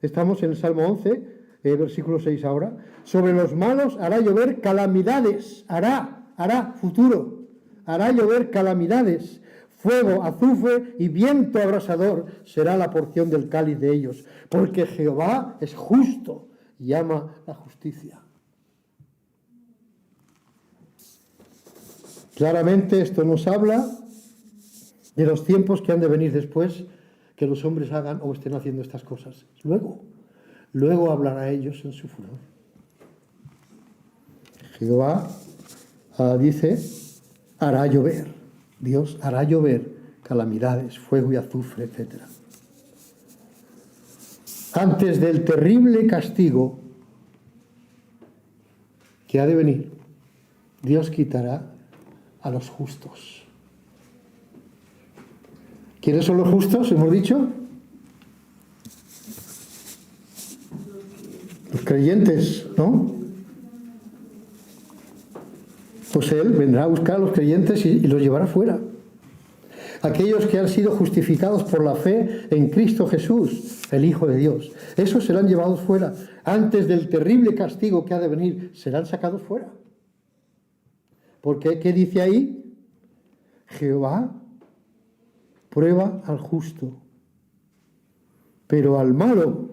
Estamos en el Salmo 11, versículo 6 ahora. Sobre los malos hará llover calamidades, hará, futuro, hará llover calamidades. Fuego, azufre y viento abrasador será la porción del cáliz de ellos, porque Jehová es justo y ama la justicia. Claramente esto nos habla de los tiempos que han de venir después que los hombres hagan o estén haciendo estas cosas. Luego hablará a ellos en su furor. Jehová dice, hará llover. Dios hará llover calamidades, fuego y azufre, etc. Antes del terrible castigo que ha de venir, Dios quitará a los justos. ¿Quiénes son los justos? Hemos dicho. Los creyentes, ¿no? Pues Él vendrá a buscar a los creyentes y los llevará fuera. Aquellos que han sido justificados por la fe en Cristo Jesús, el Hijo de Dios, esos serán llevados fuera. Antes del terrible castigo que ha de venir, serán sacados fuera. Porque, ¿qué dice ahí? Jehová prueba al justo, pero al malo,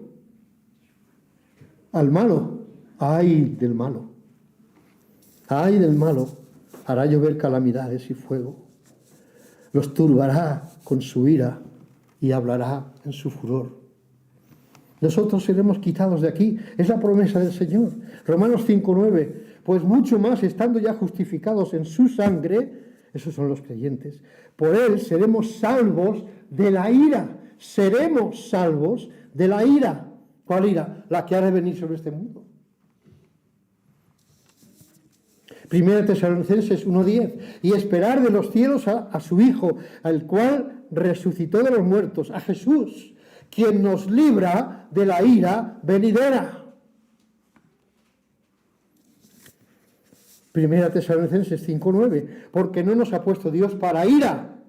ay del malo, hará llover calamidades y fuego. Los turbará con su ira y hablará en su furor. Nosotros seremos quitados de aquí. Es la promesa del Señor. Romanos 5:9. Pues mucho más, estando ya justificados en su sangre, esos son los creyentes, por Él seremos salvos de la ira. Seremos salvos de la ira. ¿Cuál ira? La que ha de venir sobre este mundo. Primera Tesalonicenses 1:10, y esperar de los cielos a su Hijo, al cual resucitó de los muertos, a Jesús, quien nos libra de la ira venidera. Primera Tesalonicenses 5:9, porque no nos ha puesto Dios para ira,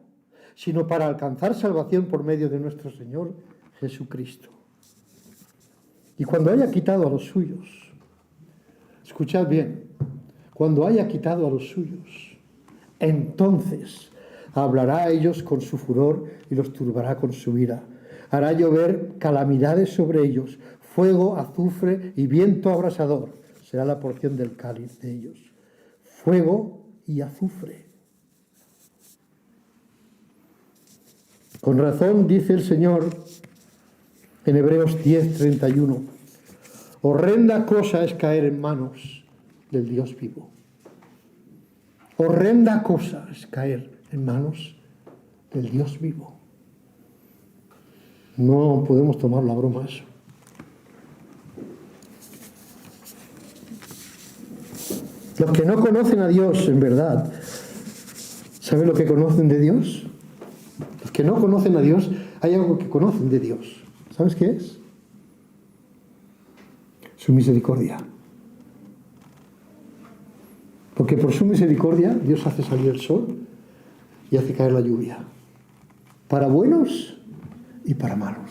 sino para alcanzar salvación por medio de nuestro Señor Jesucristo. Y cuando haya quitado a los suyos, escuchad bien, cuando haya quitado a los suyos, entonces hablará a ellos con su furor y los turbará con su ira. Hará llover calamidades sobre ellos, fuego, azufre y viento abrasador. Será la porción del cáliz de ellos. Fuego y azufre. Con razón dice el Señor en Hebreos 10:31, horrenda cosa es caer en manos del Dios vivo. Horrenda cosa es caer en manos del Dios vivo. No podemos tomar la broma eso. Los que no conocen a Dios en verdad, ¿saben lo que conocen de Dios? Los que no conocen a Dios, hay algo que conocen de Dios. ¿Sabes qué es? Su misericordia. Porque por su misericordia Dios hace salir el sol y hace caer la lluvia. Para buenos y para malos.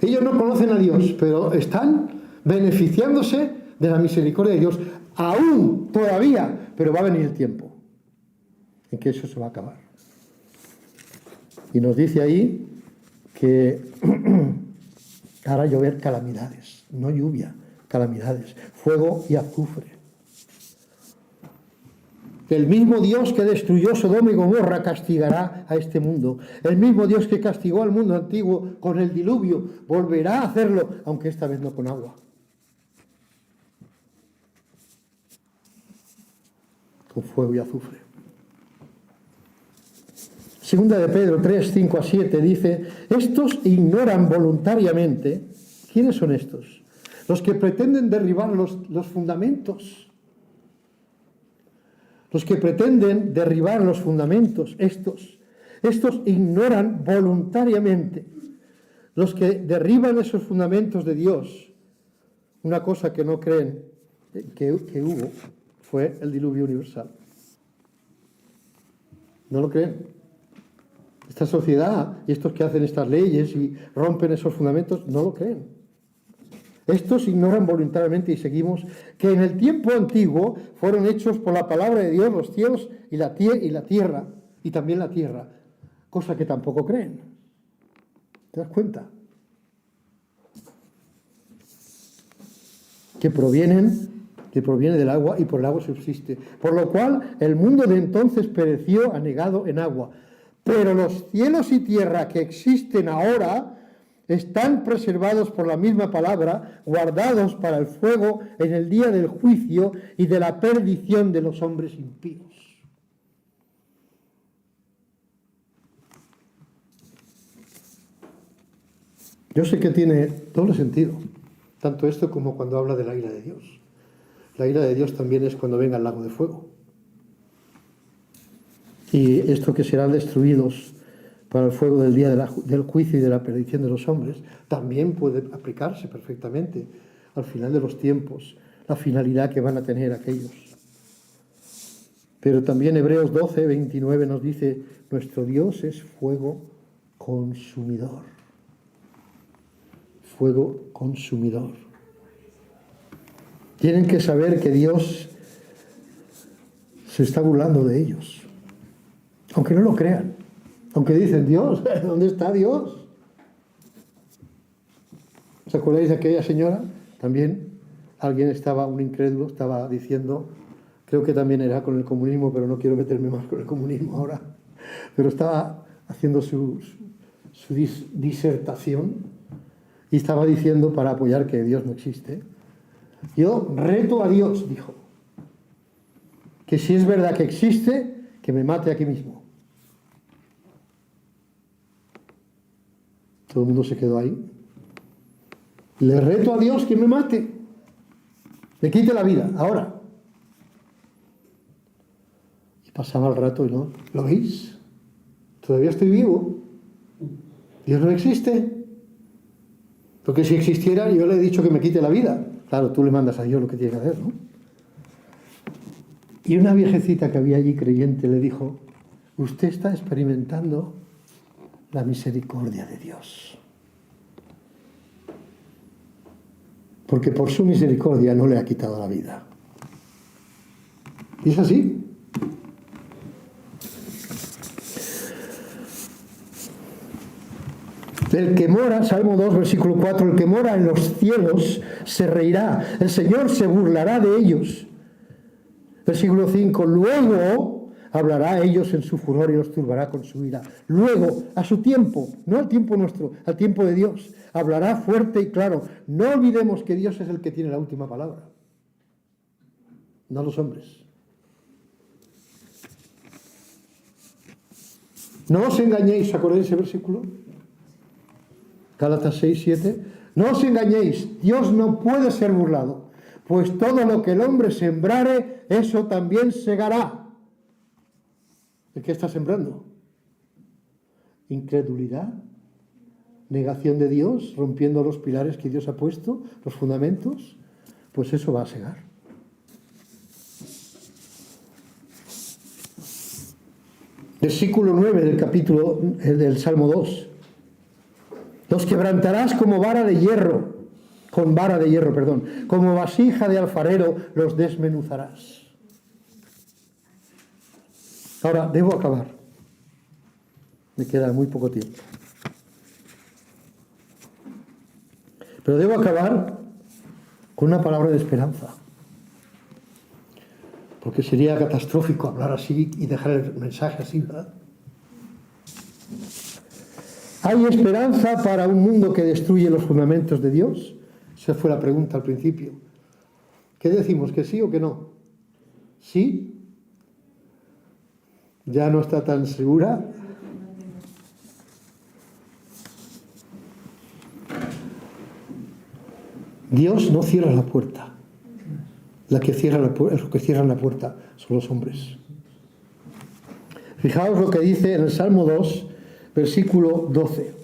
Ellos no conocen a Dios, pero están beneficiándose de la misericordia de Dios. Aún, todavía, pero va a venir el tiempo en que eso se va a acabar. Y nos dice ahí que hará llover calamidades, no lluvia, calamidades, fuego y azufre. El mismo Dios que destruyó Sodoma y Gomorra castigará a este mundo. El mismo Dios que castigó al mundo antiguo con el diluvio volverá a hacerlo, aunque esta vez no con agua. Con fuego y azufre. Segunda de Pedro 3:5-7 dice, estos ignoran voluntariamente. ¿Quiénes son estos? Los que pretenden derribar los fundamentos. Los que pretenden derribar los fundamentos, estos ignoran voluntariamente. Los que derriban esos fundamentos de Dios, una cosa que no creen que hubo fue el diluvio universal. ¿No lo creen? Esta sociedad y estos que hacen estas leyes y rompen esos fundamentos, no lo creen. Estos ignoran voluntariamente y seguimos que en el tiempo antiguo fueron hechos por la palabra de Dios los cielos y la tierra, y también la tierra, cosa que tampoco creen. ¿Te das cuenta? Que proviene del agua y por el agua subsiste. Por lo cual el mundo de entonces pereció anegado en agua. Pero los cielos y tierra que existen ahora están preservados por la misma palabra, guardados para el fuego en el día del juicio y de la perdición de los hombres impíos. Yo sé que tiene doble sentido, tanto esto como cuando habla de la ira de Dios. La ira de Dios también es cuando venga el lago de fuego. Y esto que serán destruidos para el fuego del día del juicio y de la perdición de los hombres, también puede aplicarse perfectamente al final de los tiempos, la finalidad que van a tener aquellos. Pero también Hebreos 12, 29 nos dice, nuestro Dios es fuego consumidor. Fuego consumidor. Tienen que saber que Dios se está burlando de ellos, aunque no lo crean, aunque dicen, Dios, ¿dónde está Dios? ¿Os acordáis de aquella señora? También un incrédulo, estaba diciendo, creo que también era con el comunismo, pero no quiero meterme más con el comunismo ahora, pero estaba haciendo su disertación y estaba diciendo para apoyar que Dios no existe. Yo reto a Dios, dijo, que si es verdad que existe, que me mate aquí mismo. Todo el mundo se quedó ahí. Le reto a Dios que me mate, me quite la vida, ahora. Y pasaba el rato y no, ¿lo veis? Todavía estoy vivo. Dios no existe. Porque si existiera, yo le he dicho que me quite la vida. Claro, tú le mandas a Dios lo que tiene que hacer, ¿no? Y una viejecita que había allí creyente le dijo, usted está experimentando la misericordia de Dios. Porque por su misericordia no le ha quitado la vida. Y es así. El que mora, Salmo 2, versículo 4, el que mora en los cielos se reirá, el Señor se burlará de ellos. Versículo 5, luego hablará a ellos en su furor y los turbará con su ira. Luego, a su tiempo, no al tiempo nuestro, al tiempo de Dios, hablará fuerte y claro. No olvidemos que Dios es el que tiene la última palabra, no los hombres. No os engañéis, ¿acordáis ese versículo? Gálatas 6, 7. No os engañéis, Dios no puede ser burlado, pues todo lo que el hombre sembrare, eso también segará. ¿De qué está sembrando? Incredulidad, negación de Dios, rompiendo los pilares que Dios ha puesto, los fundamentos, pues eso va a segar. Versículo 9 del capítulo del Salmo 2. Los quebrantarás como vara de hierro, como vasija de alfarero los desmenuzarás. Ahora, debo acabar. Me queda muy poco tiempo. Pero debo acabar con una palabra de esperanza. Porque sería catastrófico hablar así y dejar el mensaje así, ¿verdad? ¿Hay esperanza para un mundo que destruye los fundamentos de Dios? Esa fue la pregunta al principio. ¿Qué decimos? ¿Que sí o que no? ¿Sí? ¿Ya no está tan segura? Dios no cierra la puerta. Los que cierran la puerta son los hombres. Fijaos lo que dice en el Salmo 2, versículo 12.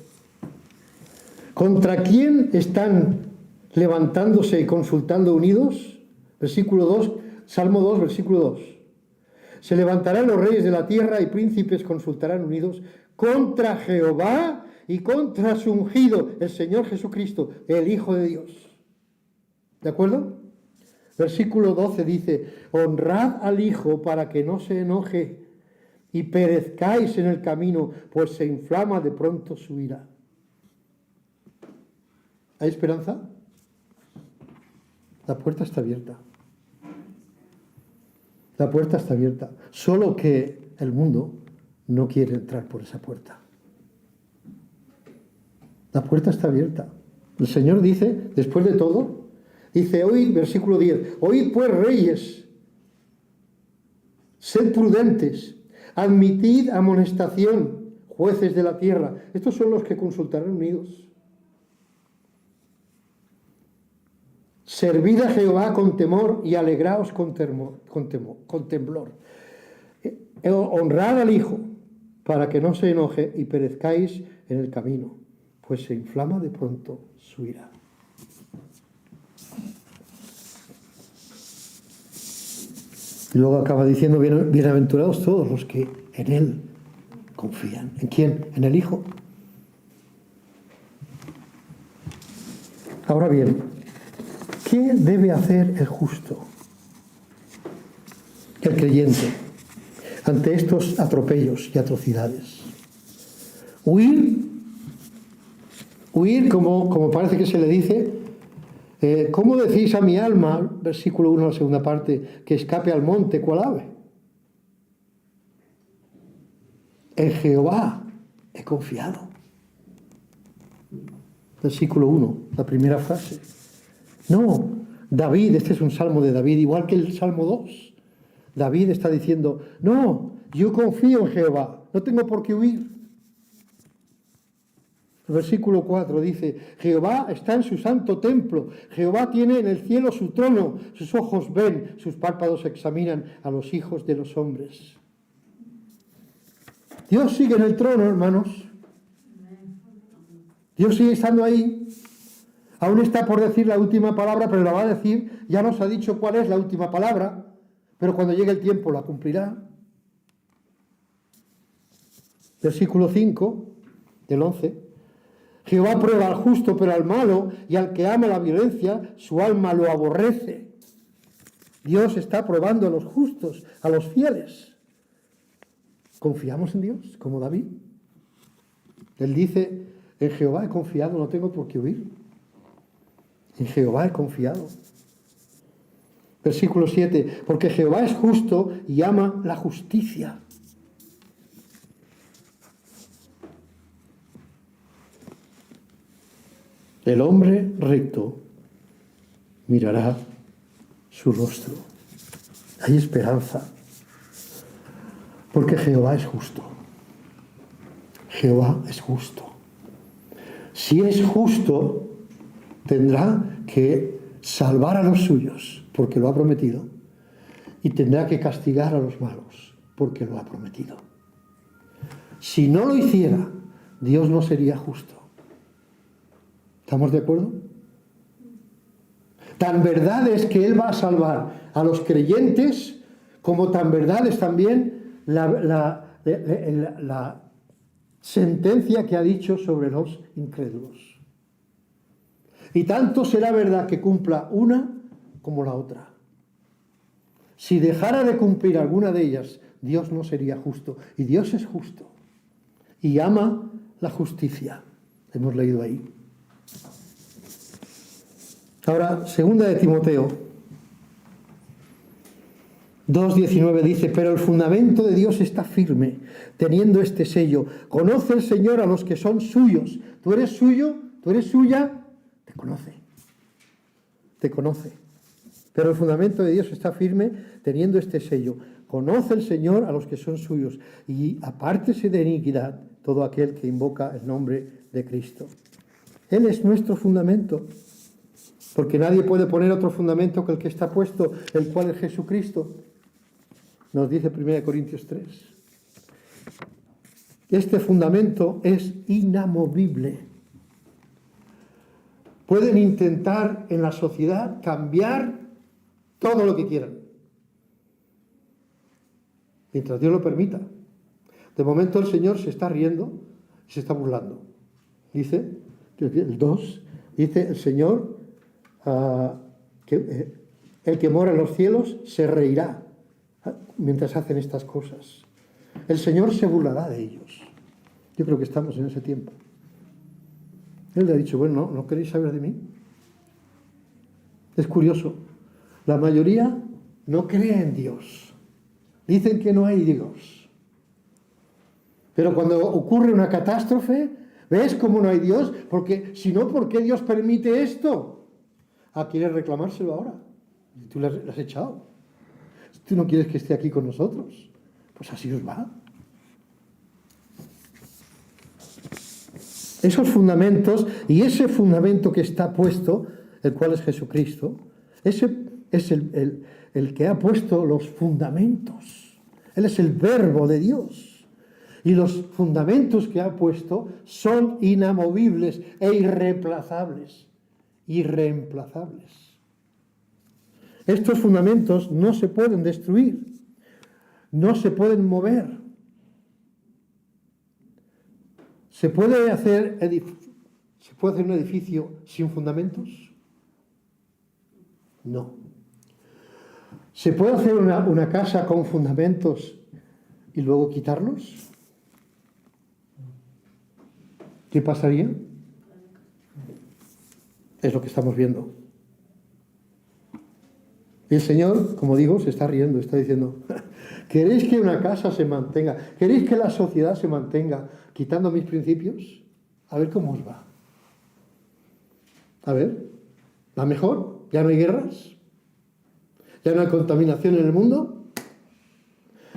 ¿Contra quién están levantándose y consultando unidos? Versículo 2, Salmo 2, versículo 2. Se levantarán los reyes de la tierra y príncipes consultarán unidos contra Jehová y contra su ungido, el Señor Jesucristo, el Hijo de Dios. ¿De acuerdo? Versículo 12 dice, honrad al Hijo para que no se enoje y perezcáis en el camino, pues se inflama de pronto su ira. ¿Hay esperanza? La puerta está abierta. La puerta está abierta. Solo que el mundo no quiere entrar por esa puerta. La puerta está abierta. El Señor dice, después de todo, dice, oíd, versículo 10, oíd pues reyes, sed prudentes, admitid amonestación, jueces de la tierra. Estos son los que consultarán unidos. Servid a Jehová con temor y alegraos con temblor. Honrad al Hijo para que no se enoje y perezcáis en el camino, pues se inflama de pronto su ira. Y luego acaba diciendo, bienaventurados todos los que en Él confían. ¿En quién? En el Hijo. Ahora bien, ¿qué debe hacer el justo, el creyente, ante estos atropellos y atrocidades? Huir, como parece que se le dice, ¿cómo decís a mi alma, versículo 1, la segunda parte, que escape al monte cual ave? En Jehová he confiado. Versículo 1, la primera frase. No, David, este es un salmo de David, igual que el Salmo 2. David está diciendo, no, yo confío en Jehová, no tengo por qué huir. El versículo 4 dice, Jehová está en su santo templo, Jehová tiene en el cielo su trono, sus ojos ven, sus párpados examinan a los hijos de los hombres. Dios sigue en el trono, hermanos. Dios sigue estando ahí. Aún está por decir la última palabra, pero la va a decir. Ya nos ha dicho cuál es la última palabra, pero cuando llegue el tiempo la cumplirá. Versículo 5 del 11. Jehová prueba al justo, pero al malo y al que ama la violencia, su alma lo aborrece. Dios está probando a los justos, a los fieles. ¿Confiamos en Dios, como David? Él dice, en Jehová he confiado, no tengo por qué huir. En Jehová he confiado. Versículo 7, porque Jehová es justo y ama la justicia. El hombre recto mirará su rostro. Hay esperanza, porque Jehová es justo. Jehová es justo. Si es justo, tendrá que salvar a los suyos, porque lo ha prometido, y tendrá que castigar a los malos, porque lo ha prometido. Si no lo hiciera, Dios no sería justo. ¿Estamos de acuerdo? Tan verdad es que Él va a salvar a los creyentes, como tan verdad es también la sentencia que ha dicho sobre los incrédulos. Y tanto será verdad que cumpla una como la otra. Si dejara de cumplir alguna de ellas, Dios no sería justo. Y Dios es justo. Y ama la justicia. Hemos leído ahí. Ahora, segunda de Timoteo 2:19 dice, pero el fundamento de Dios está firme, teniendo este sello. Conoce el Señor a los que son suyos. ¿Tú eres suyo? ¿Tú eres suya? Te conoce. Te conoce. Pero el fundamento de Dios está firme, teniendo este sello. Conoce el Señor a los que son suyos. Y apártese de iniquidad todo aquel que invoca el nombre de Cristo. Él es nuestro fundamento. Porque nadie puede poner otro fundamento que el que está puesto, el cual es Jesucristo. Nos dice 1 Corintios 3. Este fundamento es inamovible. Pueden intentar en la sociedad cambiar todo lo que quieran, mientras Dios lo permita. De momento el Señor se está riendo, se está burlando. Dice, el 2, dice el Señor, que el que mora en los cielos se reirá mientras hacen estas cosas. El Señor se burlará de ellos. Yo creo que estamos en ese tiempo. Él le ha dicho, bueno, ¿no queréis saber de mí? Es curioso. La mayoría no cree en Dios. Dicen que no hay Dios. Pero cuando ocurre una catástrofe, ¿ves cómo no hay Dios? Porque si no, ¿por qué Dios permite esto? ¿Quieres reclamárselo ahora? Tú le has echado. Tú no quieres que esté aquí con nosotros. Pues así os va. Esos fundamentos, y ese fundamento que está puesto, el cual es Jesucristo, ese es el que ha puesto los fundamentos. Él es el verbo de Dios. Y los fundamentos que ha puesto son inamovibles e irreemplazables. Estos fundamentos no se pueden destruir, no se pueden mover. ¿Se puede hacer un edificio sin fundamentos? No. ¿Se puede hacer una casa con fundamentos y luego quitarlos? ¿Qué pasaría? Es lo que estamos viendo. Y el Señor, como digo, se está riendo, está diciendo, ¿queréis que una casa se mantenga? ¿Queréis que la sociedad se mantenga quitando mis principios? A ver cómo os va. A ver, ¿va mejor? ¿Ya no hay guerras? ¿Ya no hay contaminación en el mundo?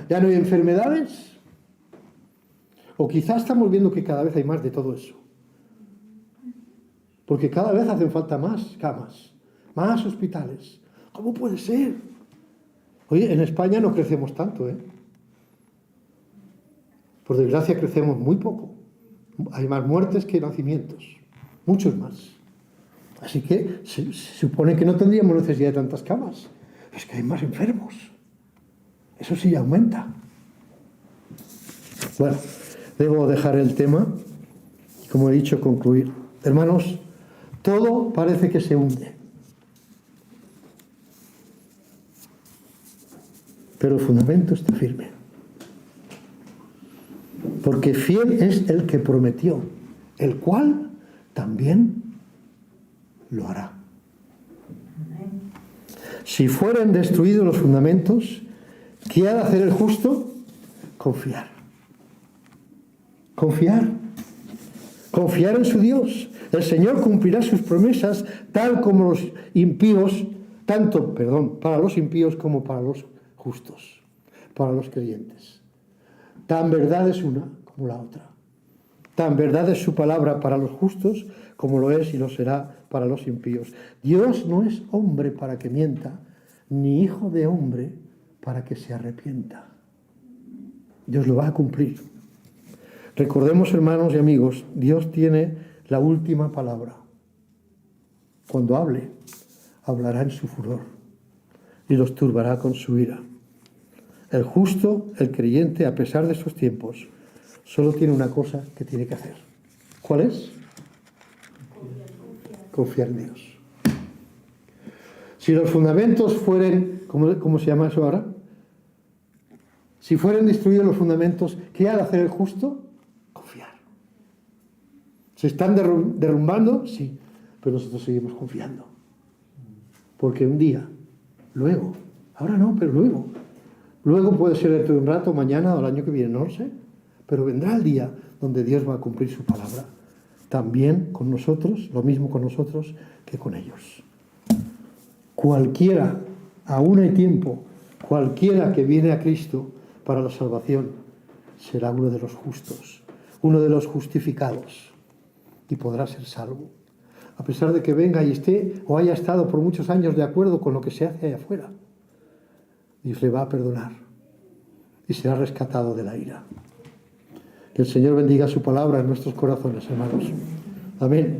¿Ya no hay enfermedades? O quizás estamos viendo que cada vez hay más de todo eso. Porque cada vez hacen falta más camas, más hospitales. ¿Cómo puede ser? Oye, en España no crecemos tanto, ¿eh? Por desgracia crecemos muy poco. Hay más muertes que nacimientos. Muchos más. Así que se supone que no tendríamos necesidad de tantas camas. Es que hay más enfermos. Eso sí aumenta. Bueno, debo dejar el tema y, como he dicho, concluir. Hermanos, todo parece que se hunde. Pero el fundamento está firme. Porque fiel es el que prometió, el cual también lo hará. Si fueren destruidos los fundamentos, ¿qué ha de hacer el justo? Confiar. Confiar. Confiar en su Dios. El Señor cumplirá sus promesas tal como los impíos, para los impíos como para los justos, para los creyentes. Tan verdad es una como la otra. Tan verdad es su palabra para los justos como lo es y lo será para los impíos. Dios no es hombre para que mienta, ni hijo de hombre para que se arrepienta. Dios lo va a cumplir. Recordemos, hermanos y amigos, Dios tiene la última palabra. Cuando hable, hablará en su furor y los turbará con su ira. El justo, el creyente, a pesar de sus tiempos, solo tiene una cosa que tiene que hacer. ¿Cuál es? Confiar en Dios. Si los fundamentos fueren, ¿cómo se llama eso ahora? Si fueran destruidos los fundamentos, ¿qué ha de hacer el justo? Confiar. ¿Se están derrumbando? Sí, pero nosotros seguimos confiando. Porque un día, luego, ahora no, pero luego puede ser dentro de un rato, mañana o el año que viene, no lo sé, pero vendrá el día donde Dios va a cumplir su palabra. También con nosotros, lo mismo con nosotros que con ellos. Cualquiera, aún hay tiempo, cualquiera que viene a Cristo para la salvación será uno de los justos, uno de los justificados y podrá ser salvo. A pesar de que venga y esté o haya estado por muchos años de acuerdo con lo que se hace allá afuera, Dios le va a perdonar y será rescatado de la ira. Que el Señor bendiga su palabra en nuestros corazones, hermanos. Amén.